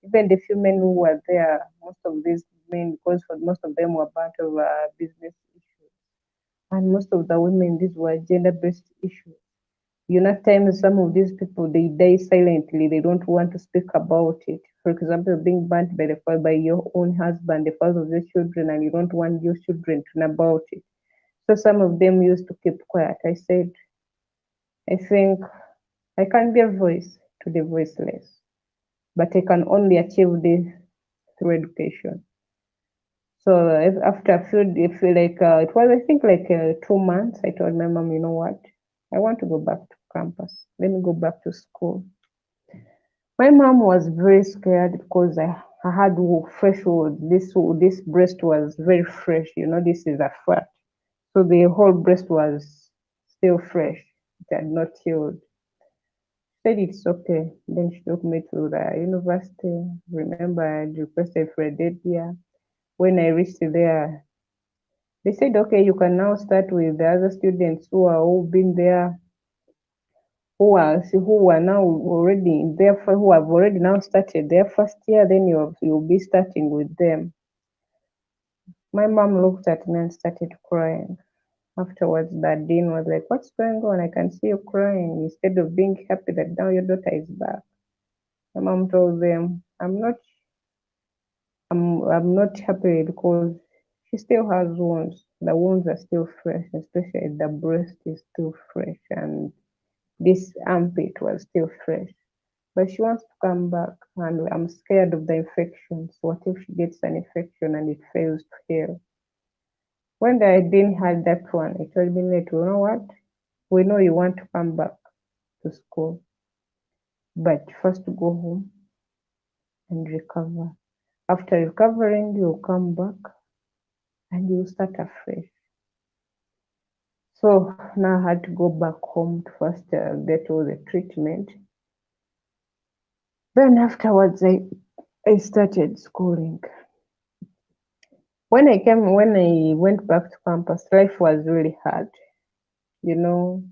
Even the few men who were there, most of these men, because for most of them were part of business issues, and most of the women, these were gender-based issues. At times some of these people they die silently. They don't want to speak about it. For example, being burnt by the fire by your own husband, the father of your children, and you don't want your children to know about it. So some of them used to keep quiet. I said, I think I can be a voice to the voiceless, but I can only achieve this through education. So after a few, if like it was, I think like 2 months, I told my mom, you know what, I want to go back to campus. Let me go back to school. My mom was very scared because I had fresh wood. This breast was very fresh. This is a fat, so the whole breast was still fresh. It had not healed. Said it's okay. Then she took me to the university. Remember, I requested for a date year. When I reached there, they said, okay, you can now start with the other students who are all been there, who are now already there, who have already now started their first year. Then you'll be starting with them. My mom looked at me and started crying. Afterwards, the dean was like, what's going on? I can see you crying instead of being happy that now your daughter is back. My mom told them, I'm not happy because she still has wounds. The wounds are still fresh, especially the breast is still fresh, and this armpit was still fresh. But she wants to come back, and I'm scared of the infections. What if she gets an infection and it fails to heal? When I didn't have that one, I told me later, you know what? We know you want to come back to school, but first go home and recover. After recovering, you'll come back and you'll start afresh. So now I had to go back home to first get all the treatment. Then afterwards, I started schooling. When I went back to campus, life was really hard. You know,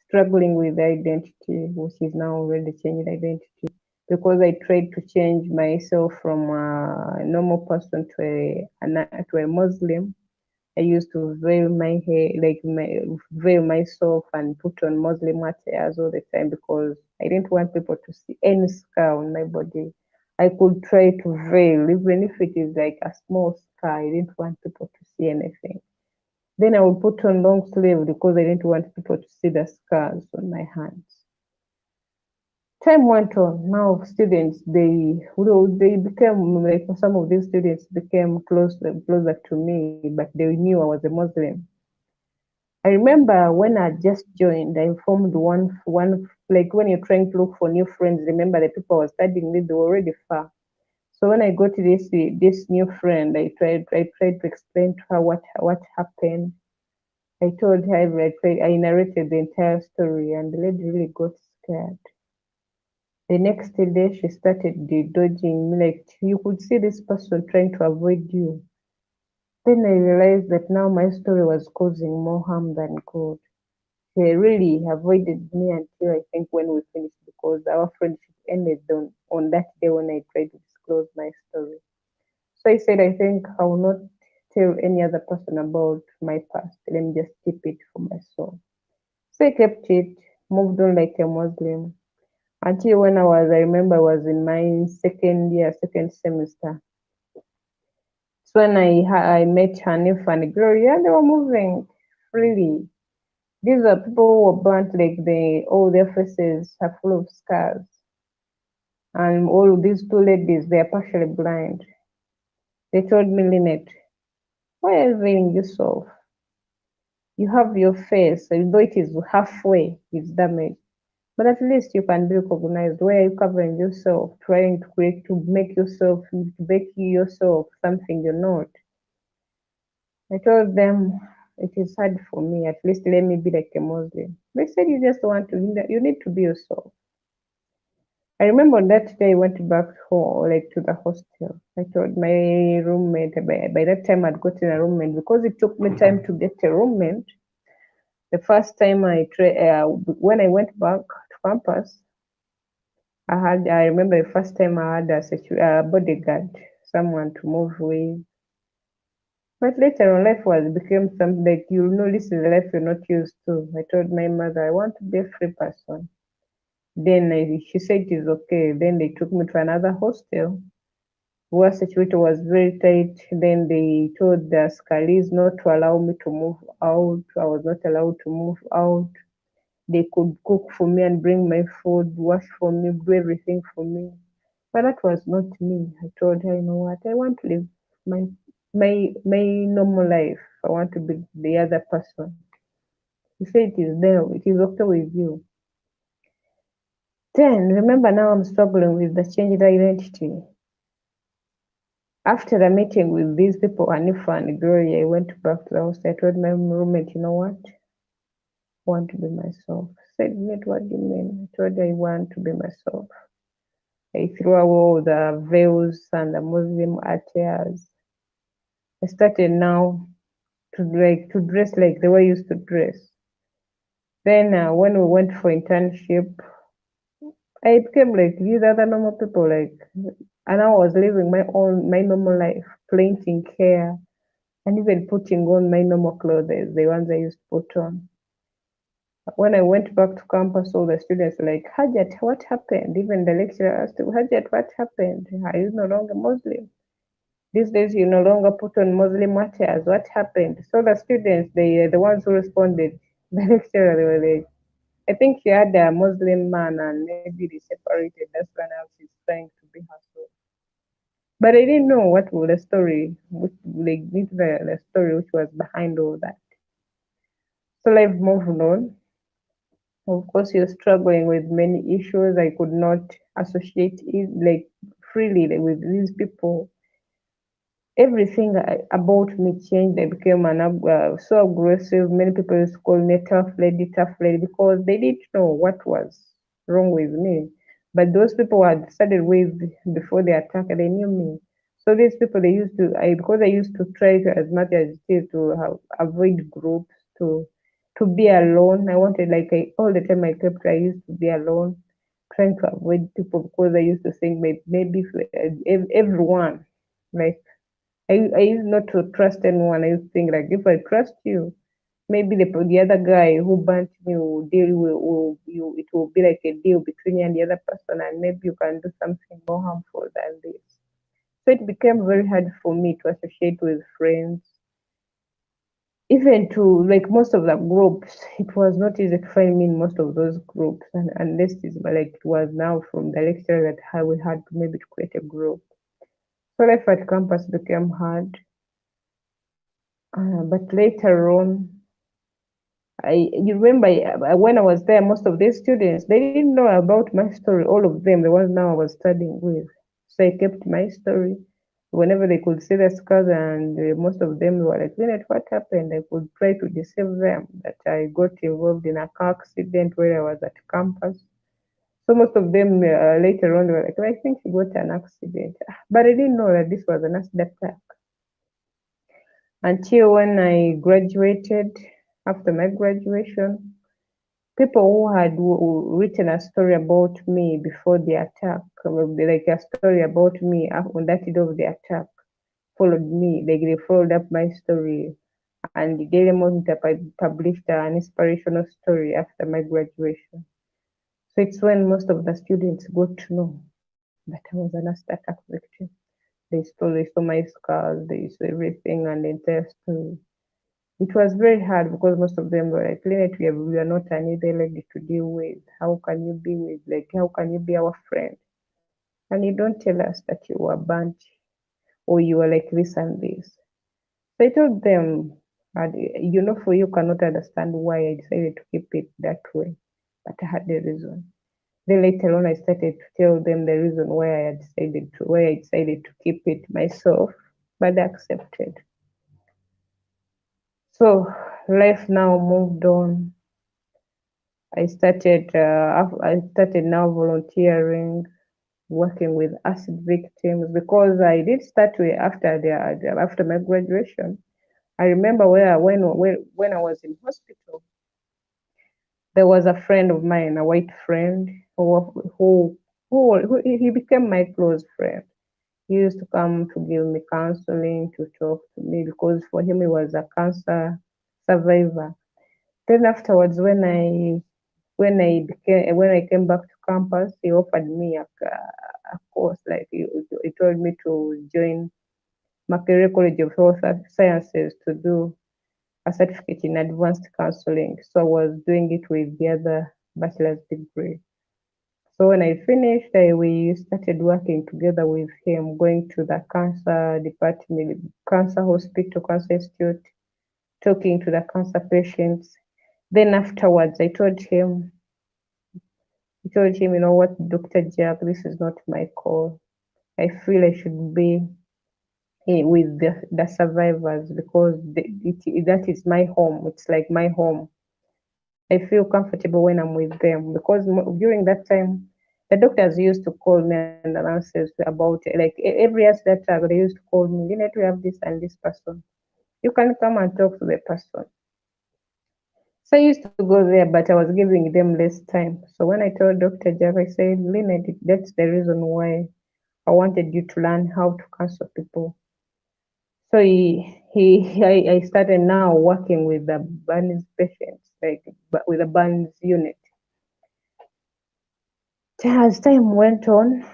struggling with identity, which is now already changed identity, because I tried to change myself from a normal person to a Muslim. I used to veil my hair, veil myself and put on Muslim attires all the time because I didn't want people to see any scar on my body. I could try to veil, even if it is like a small scar. I didn't want people to see anything. Then I would put on long sleeve because I didn't want people to see the scars on my hands. Time went on. Now students, they became like some of these students became closer to me, but they knew I was a Muslim. I remember when I just joined, I informed one like when you're trying to look for new friends. Remember the people I was studying with, they were already far. So when I got to this new friend, I tried to explain to her what happened. I told her I narrated the entire story, and the lady really got scared. The next day, she started dodging me, like you could see this person trying to avoid you. Then I realized that now my story was causing more harm than good. She really avoided me until I think when we finished because our friendship ended on that day when I tried to disclose my story. So I said, I think I will not tell any other person about my past. Let me just keep it for myself. So I kept it, moved on like a Muslim until I remember I was in my second year, second semester. So when I met Hanif and Gloria, they were moving freely. These are people who were burnt like all their faces are full of scars. And all these two ladies, they are partially blind. They told me, Lynette, why are you veiling yourself? You have your face, although it is halfway, it's damaged. But at least you can be recognized. Why are you covering yourself, trying to make yourself something you're not? I told them it is hard for me. At least let me be like a Muslim. They said you need to be yourself. I remember that day I went back home, like to the hostel. I told my roommate, by that time I'd gotten a roommate because it took me time to get a roommate. The first time when I went back to campus, I remember the first time I had a bodyguard, someone to move with. But later on, life was became something like this is the life you're not used to. I told my mother I want to be a free person. Then she said it is okay. Then they took me to another hostel where security was very tight. Then they told the Scalis not to allow me to move out. I was not allowed to move out. They could cook for me and bring my food, wash for me, do everything for me. But that was not me. I told her, you know what, I want to live my my normal life. I want to be the other person. He said it is there, it is okay with you. Then remember now I'm struggling with the changed identity. After the meeting with these people, Anifa and Gloria, I went back to the house. I told my roommate, you know what? I want to be myself. I said, Nate, what do you mean? I told her I want to be myself. I threw away all the veils and the Muslim attires. I started now to dress like the way I used to dress. Then when we went for internship, I became like these other normal people, and I was living my normal life, painting hair, and even putting on my normal clothes, the ones I used to put on. When I went back to campus, all the students were like, Hajat, what happened? Even the lecturer asked, Hajat, what happened? Are you no longer Muslim? These days you no longer put on Muslim attires. What happened? So the students, the ones who responded, the lecturer, they were like, I think she had a Muslim man and maybe they separated. That's why now she's trying to be herself. But I didn't know what was the story, the story which was behind all that. So life moved on. Of course, you're struggling with many issues. I could not associate it like freely with these people. everything about me changed. I became so aggressive. Many people used to call me tough lady, because they didn't know what was wrong with me. But those people who had started with before the attack, they knew me. So these people, they used to, because I used to try to, as much as it is, to avoid groups, to be alone. I wanted, like, all the time I used to be alone, trying to avoid people, because I used to think maybe everyone, like, I used not to trust anyone. I used to think, like, if I trust you, maybe the other guy who burnt me will deal will you. It will be like a deal between you and the other person, and maybe you can do something more harmful than this. So it became very hard for me to associate with friends, even to, like, most of the groups. It was not easy to find me in most of those groups, and unless it's like it was now from the lecturer that how we had to maybe to create a group. So life at campus became hard. But later on, you remember, when I was there, most of these students, they didn't know about my story. All of them, the ones now I was studying with. So I kept my story. Whenever they could see the scars, and most of them were like, Lynette, what happened? I could try to deceive them that I got involved in a car accident where I was at campus. So most of them later on were like, I think she got an accident. But I didn't know that this was an acid attack until when I graduated. After my graduation, people who had written a story about me before the attack, like a story about me on that day of the attack, followed me. Like, they followed up my story, and the Daily Monitor published an inspirational story after my graduation. So it's when most of the students got to know that I was an acid attack victim. They saw my scars, they saw everything, and the entire story. It was very hard, because most of them were like, Lynette, we are not an easy lady to deal with. How can you be with, like, how can you be our friend? And you don't tell us that you were burnt, or you were like this and this. So I told them, and for you cannot understand why I decided to keep it that way, but I had the reason. Then later on, I started to tell them the reason why I decided to keep it myself, but they accepted. So life now moved on. I started now volunteering, working with acid victims, because I did start with after my graduation. I remember when I was in hospital, there was a friend of mine, a white friend, who he became my close friend. He used to come to give me counseling, to talk to me, because for him he was a cancer survivor. Then afterwards, when I came back to campus, he offered me a course. Like, he told me to join Makerere College of Health Sciences to do a certificate in advanced counseling. So I was doing it with the other bachelor's degree. So when I finished, we started working together with him, going to the cancer department, cancer hospital, cancer institute, talking to the cancer patients. Then afterwards, I told him, you know what, Dr. Jack, this is not my call. I feel I should be with the survivors, because that is my home. It's like my home. I feel comfortable when I'm with them, because during that time, the doctors used to call me and announce about it. Like, every year that they used to call me, you need to have this and this person. You can come and talk to the person. So I used to go there, but I was giving them less time. So when I told Dr. Jack, I said, Lynette, that's the reason why I wanted you to learn how to counsel people. So I started now working with the Burns patients, like, with the Burns unit. As time went on,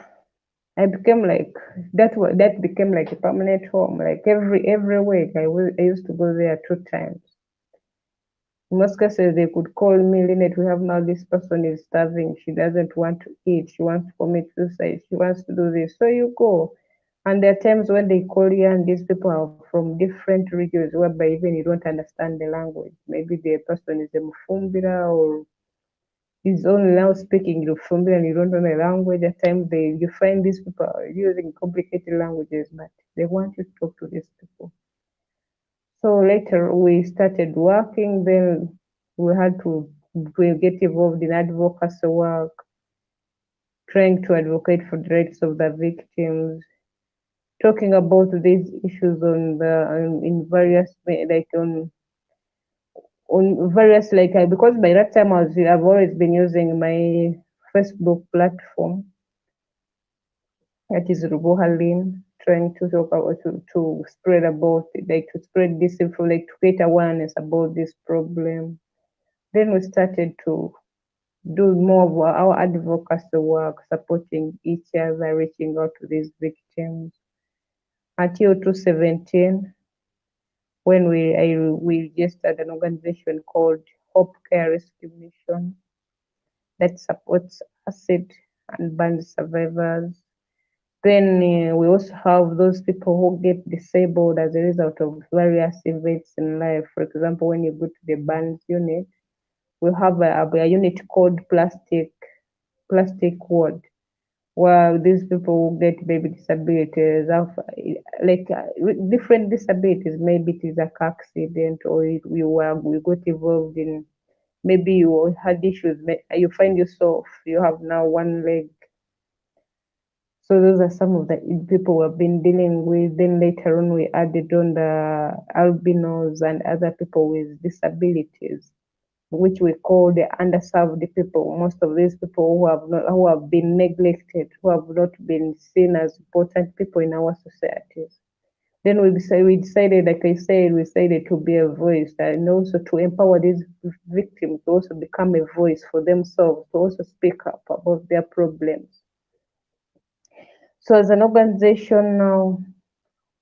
I became like that became like a permanent home. Like, every week, I used to go there 2 times. In most cases, they could call me, Lynette, we have now this person is starving. She doesn't want to eat. She wants to commit suicide. She wants to do this. So you go. And there are times when they call you, and these people are from different regions, whereby even you don't understand the language. Maybe the person is a Mufumbira, or is only now speaking Lufumbi and you don't know the language. At times you find these people are using complicated languages, but they want you to talk to these people. So later we started working, then we had to get involved in advocacy work, trying to advocate for the rights of the victims, talking about these issues on the in various like on various because by that time I've always been using my Facebook platform, that is Ruboha Lynn, trying to talk about to spread about like to spread this info, like to create awareness about this problem. Then we started to do more of our advocacy work, supporting each other, reaching out to these victims until 2017 when we registered an organization called Hope Care Rescue Mission that supports acid and burn survivors. Then we also have those people who get disabled as a result of various events in life. For example, when you go to the burns unit, we have a unit called plastic ward, where these people who get maybe disabilities have different disabilities. Maybe it is a car accident, or we got involved in, maybe you had issues. You find yourself you have now one leg. So those are some of the people we've been dealing with. Then later on, we added on the albinos and other people with disabilities, which we call the underserved people. Most of these people who have been neglected, who have not been seen as important people in our societies. Then we decided, like I said, we decided to be a voice and also to empower these victims to also become a voice for themselves, to also speak up about their problems. So as an organization now,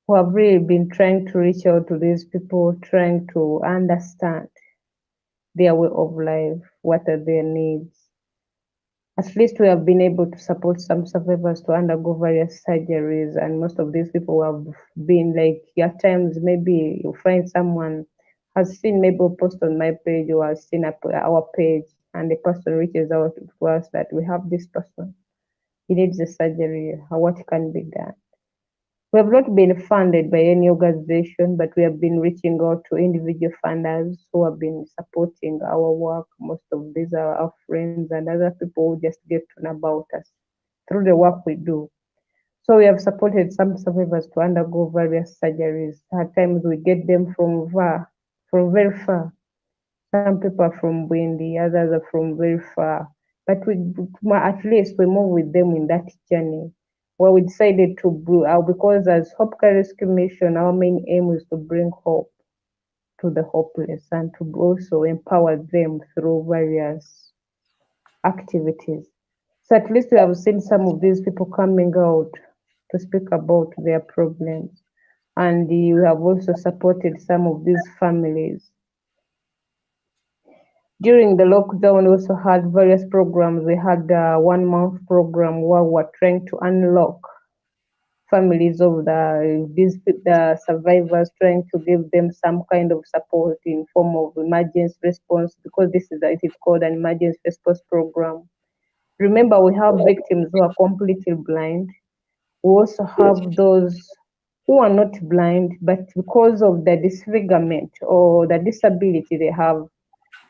we have really been trying to reach out to these people, trying to understand their way of life, what are their needs. At least we have been able to support some survivors to undergo various surgeries, and most of these people have been like, at times, maybe you find someone has seen maybe a post on my page or has seen our page, and the person reaches out to us that we have this person, he needs a surgery, what can be done. We have not been funded by any organization, but we have been reaching out to individual funders who have been supporting our work. Most of these are our friends and other people who just get to know about us through the work we do. So we have supported some survivors to undergo various surgeries. At times we get them from very far. Some people are from Bwindi, others are from very far. But at least we move with them in that journey. Well, we decided to because as Hope Care Rescue Mission, our main aim is to bring hope to the hopeless and to also empower them through various activities. So at least we have seen some of these people coming out to speak about their problems. And we have also supported some of these families. During the lockdown, we also had various programs. We had a 1 month program where we're trying to unlock families of the survivors, trying to give them some kind of support in form of emergency response, because it is called an emergency response program. Remember, we have victims who are completely blind. We also have those who are not blind, but because of the disfigurement or the disability they have,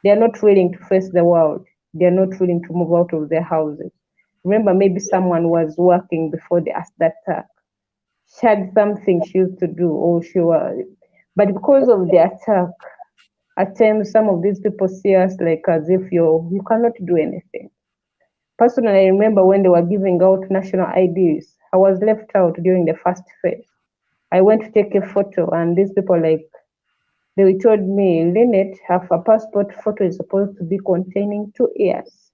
they are not willing to face the world. They are not willing to move out of their houses. Remember, maybe someone was working before the attack. She had something she used to do, or but because of the attack, at times some of these people see us like as if you cannot do anything. Personally, I remember when they were giving out national IDs, I was left out during the first phase. I went to take a photo, and these people they told me, Lynette, have a passport photo is supposed to be containing 2 years.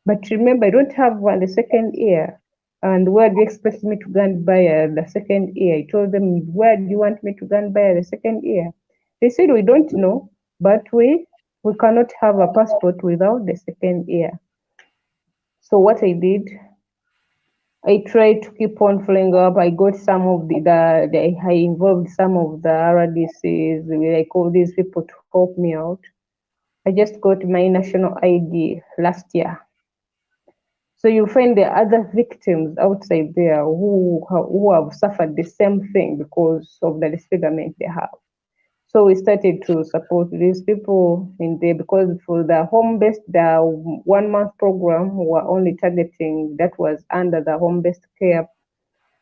But remember, I don't have the second year. And where do you expect me to go and buy the second year? I told them, where do you want me to go and buy the second year? They said, we don't know, but we cannot have a passport without the second year. So what I did, I tried to keep on following up. I got some of I involved some of the RDCs, like all these people to help me out. I just got my national ID last year. So you find the other victims outside there who have suffered the same thing because of the disfigurement they have. So we started to support these people in there because for the home-based, the 1 month program, we were only targeting, that was under the home-based care,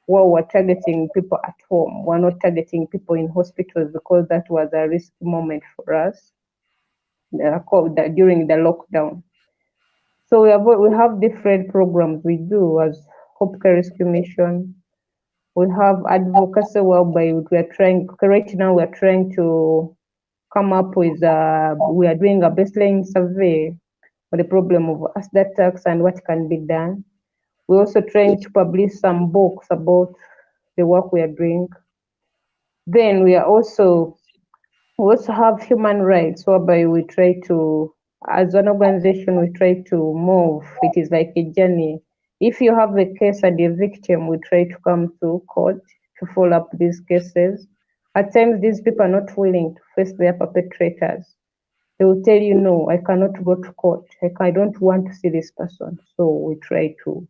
where we're targeting people at home. We're not targeting people in hospitals because that was a risky moment for us during the lockdown. So we have different programs we do as Hope Care Rescue Mission. We have advocacy whereby we are trying, right now we are trying to come up with, we are doing a baseline survey for the problem of acid attacks and what can be done. We're also trying to publish some books about the work we are doing. Then we also have human rights, whereby we try to, as an organization, we try to move. It is like a journey. If you have a case and a victim, we try to come to court to follow up these cases. At times, these people are not willing to face their perpetrators. They will tell you, no, I cannot go to court. I don't want to see this person. So we try to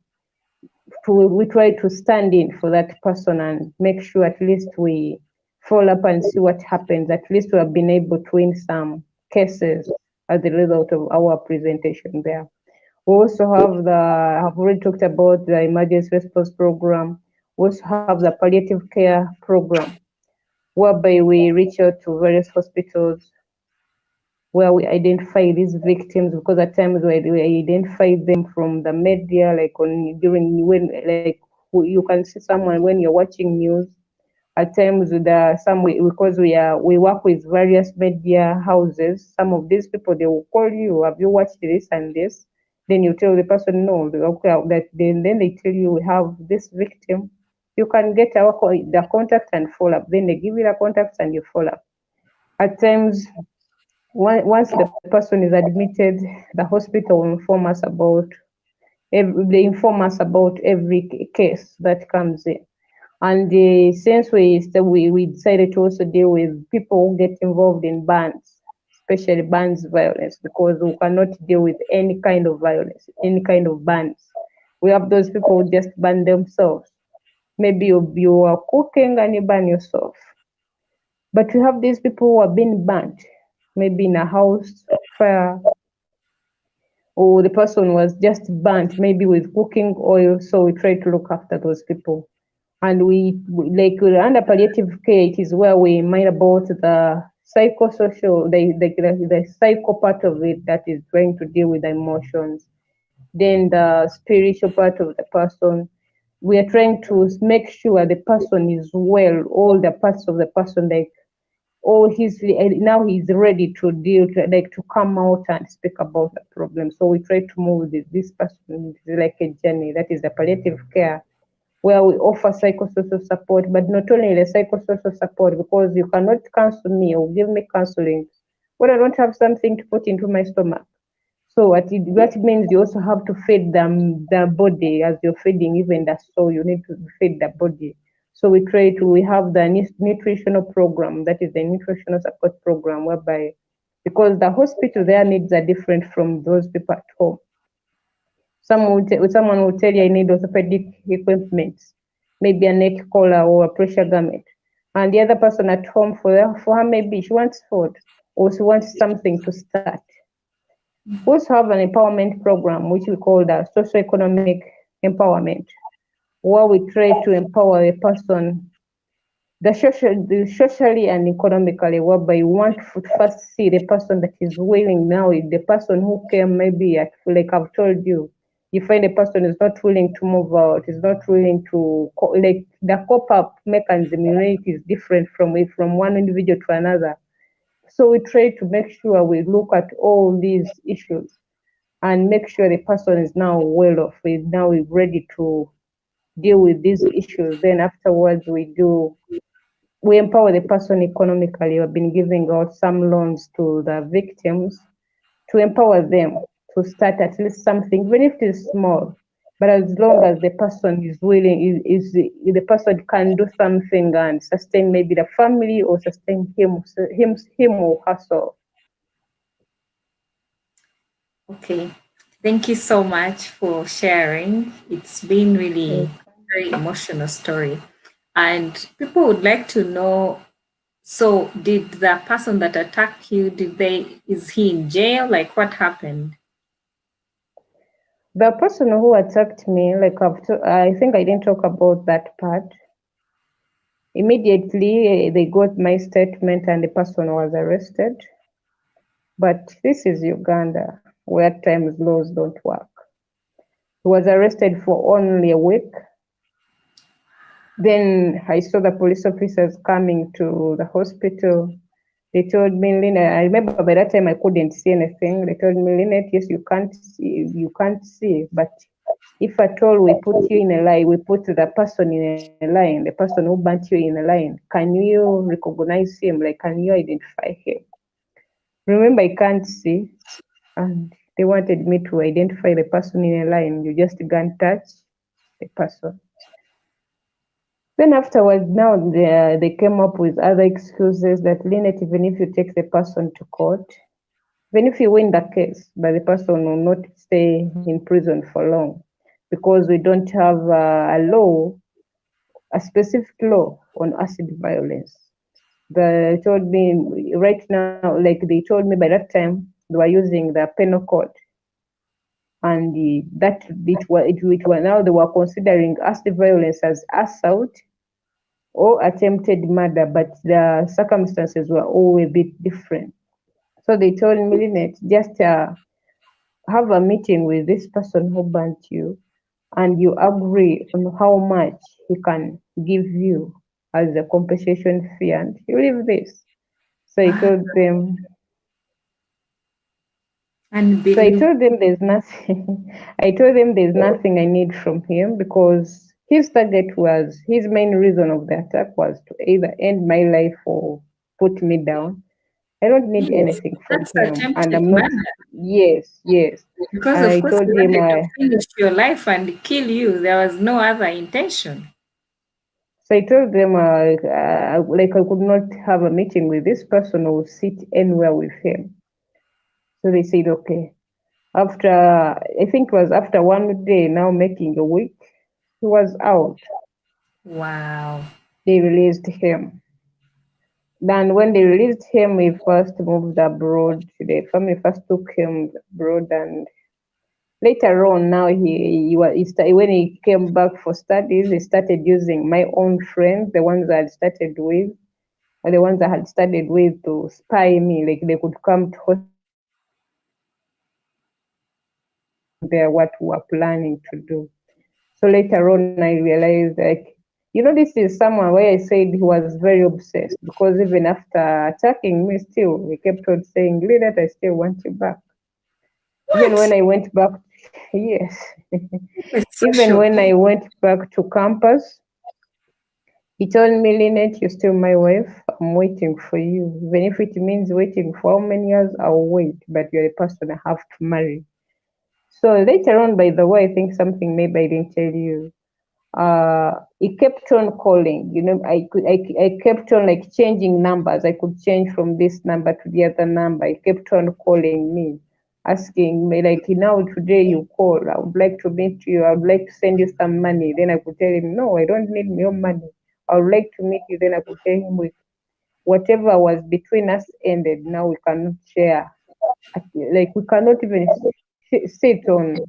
stand in for that person and make sure at least we follow up and see what happens. At least we have been able to win some cases as a result of our presentation there. We also I've already talked about the emergency response program. We also have the palliative care program, whereby we reach out to various hospitals where we identify these victims, because at times we identify them from the media, like on during when, like, you can see someone when you're watching news. At times because we work with various media houses. Some of these people, they will call you, have you watched this and this? Then you tell the person no. Okay, that then they tell you we have this victim. You can get the contact and follow up. Then they give you the contacts and you follow up. At times, once the person is admitted, the hospital will inform us about every case that comes in. And since we decided to also deal with people who get involved in bands, especially bands violence, because we cannot deal with any kind of violence, any kind of bands. We have those people who just ban themselves. Maybe you are cooking and you ban yourself. But we have these people who are being burnt, maybe in a house fire, or the person was just burnt, maybe with cooking oil. So we try to look after those people. And like under palliative care, it is where we mind about the psychosocial, the psycho part of it, that is trying to deal with the emotions. Then the spiritual part of the person, we are trying to make sure the person is well, all the parts of the person, like, oh, now he's ready to deal, like, to come out and speak about the problem. So we try to move this person, like a journey. That is the palliative care, where we offer psychosocial support, but not only the psychosocial support, because you cannot counsel me or give me counseling when I don't have something to put into my stomach. So what means, you also have to feed the body. As you're feeding even the soul, you need to feed the body. So we have the nutritional program, that is the nutritional support program, whereby, because the hospital, their needs are different from those people at home. Someone will tell you, I need orthopedic equipment, maybe a neck collar or a pressure garment. And the other person at home, for her, maybe she wants food, or she wants something to start. We also have an empowerment program, which we call the socioeconomic empowerment, where we try to empower a person, socially and economically, whereby you want to first see the person that is willing. Now, the person who came, maybe like I've told you, you find a person is not willing to move out, is not willing to, like, the cop-up mechanism, it is different from one individual to another. So we try to make sure we look at all these issues and make sure the person is now well off, now we're ready to deal with these issues. Then afterwards, we empower the person economically. We've been giving out some loans to the victims to empower them to start at least something, even if it is small. But as long as the person is willing, the person can do something and sustain maybe the family, or sustain him or herself. Okay. Thank you so much for sharing. It's been really very emotional story. And people would like to know, so did the person that attacked you, is he in jail? Like what happened? The person who attacked me, like I think I didn't talk about that part. Immediately, they got my statement and the person was arrested. But this is Uganda, where times laws don't work. He was arrested for only a week. Then I saw the police officers coming to the hospital. They told me, Lynette, I remember by that time I couldn't see anything. They told me, Lynette, yes, you can't see, but if at all we put you in a line, we put the person in a line, the person who burnt you in a line, can you recognize him? Like, can you identify him? Remember, I can't see, and they wanted me to identify the person in a line. You just can't touch the person. Then afterwards, now they came up with other excuses that Lynette, even if you take the person to court, even if you win the case, but the person will not stay in prison for long because we don't have a specific law on acid violence. They told me right now, like they told me by that time, they were using the penal code, and that it was now they were considering acid violence as assault or attempted murder, but the circumstances were all a bit different. So they told me, Lynette, just have a meeting with this person who burnt you, and you agree on how much he can give you as a compensation fee, and you leave this. So I Ah, told them, so I unbelievable. told them there's nothing. I told them there's nothing I need from him because his target was his main reason of the attack was to either end my life or put me down. I don't need Yes, anything from that's him, and attempted I'm not. murder. Yes, yes. Because And of I course he told him, wanted to finish your life and kill you. There was no other intention. so I told them, like I could not have a meeting with this person or sit anywhere with him. So they said, okay. After, I think it was after one day, now making a week, he was out. Wow. They released him. Then when they released him, he first moved abroad. The family first took him abroad, and later on, now when he came back for studies, he started using my own friends, the ones I had started with, or the ones I had studied with to spy me. Like they could come to hospital and tell there what we were planning to do. So later on, I realized, like, this is someone where I said he was very obsessed because even after attacking me, still he kept on saying, "Lynette, I still want you back." Even when What? I went back, yes, It's so even when I shocking. went back to campus, he told me, Lynette, you're still my wife. I'm waiting for you. Even if it means waiting for how many years, I'll wait. But you're the person I have to marry. So later on, by the way, I think something maybe I didn't tell you. He kept on calling. I kept on like changing numbers. I could change from this number to the other number. He kept on calling me, asking me like, now today you call. I would like to meet you. I would like to send you some money. Then I could tell him, no, I don't need your money. I would like to meet you. Then I could tell him, whatever was between us ended. Now we cannot share. Like we cannot even sit on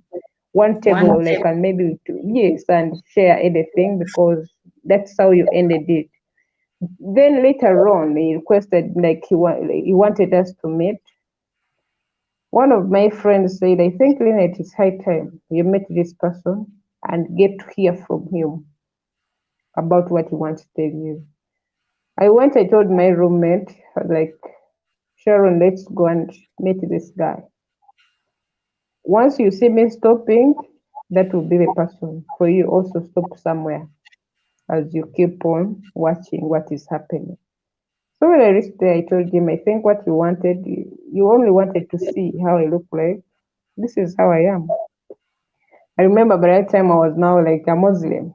one One table, like, table. and maybe yes, and share anything because that's how you ended it. Then later on, he requested, like, he wanted us to meet. One of my friends said, I think, Lynette, it's high time you meet this person and get to hear from him about what he wants to tell you. I went, I told my roommate, like, Sharon, let's go and meet this guy. Once you see me stopping, that will be the person for you. Also stop somewhere as you keep on watching what is happening. So when I reached there, I told him, I think what you wanted, you only wanted to see how I look like. This is how I am. I remember by that time I was now like a Muslim.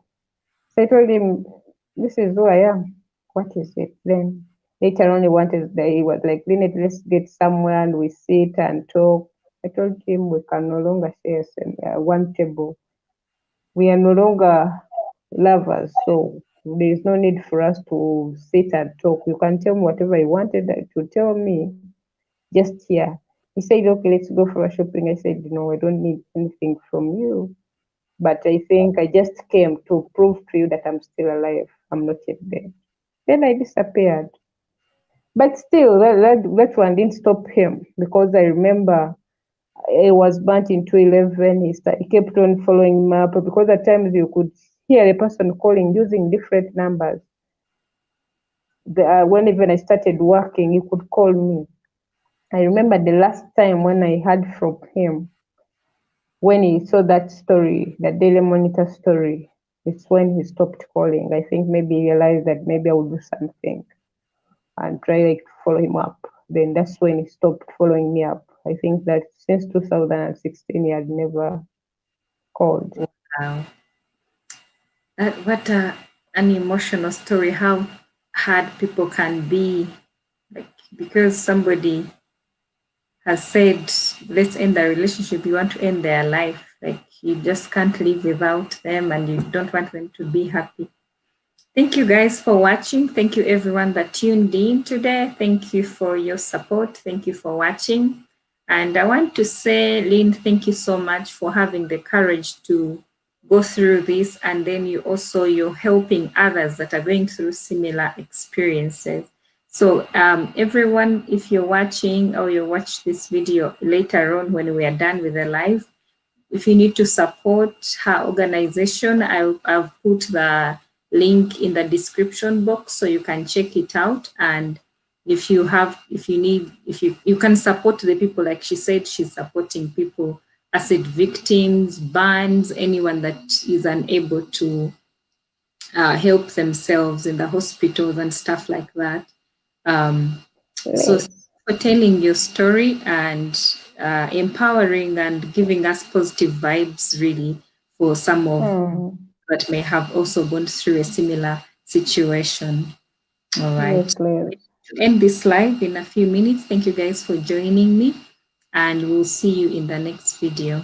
So I told him, this is who I am. What is it? Then later on he was like, Lynette, let's get somewhere and we sit and talk. I told him we can no longer share one table. We are no longer lovers, so there is no need for us to sit and talk. You can tell me whatever you wanted to tell me just here. He said, okay, let's go for a shopping. I said, no, I don't need anything from you. But I think I just came to prove to you that I'm still alive. I'm not yet dead. Then I disappeared. But still, that one didn't stop him because I remember it was burnt into 11. He kept on following me up because at times you could hear a person calling using different numbers. When even I started working, he could call me. I remember the last time when I heard from him, when he saw that story, the Daily Monitor story, it's when he stopped calling. I think maybe he realized that maybe I would do something and try like to follow him up. Then that's when he stopped following me up. I think that since 2016 he had never called. Wow. What an emotional story. How hard people can be, like because somebody has said, let's end the relationship, you want to end their life. Like you just can't live without them and you don't want them to be happy. Thank you guys for watching. Thank you everyone that tuned in today. Thank you for your support. Thank you for watching. And I want to say, Lynn, thank you so much for having the courage to go through this. And then you're helping others that are going through similar experiences. So everyone, if you're watching or you watch this video later on when we are done with the live, if you need to support her organization, I've put the link in the description box so you can check it out. And if you can support the people, like she said, she's supporting people, acid victims, burns, anyone that is unable to help themselves in the hospitals and stuff like that. So Yes. for telling your story and empowering and giving us positive vibes, really, for some of Mm. that may have also gone through a similar situation. All right. Yes, Liz. To end this live in a few minutes, thank you guys for joining me, and we'll see you in the next video.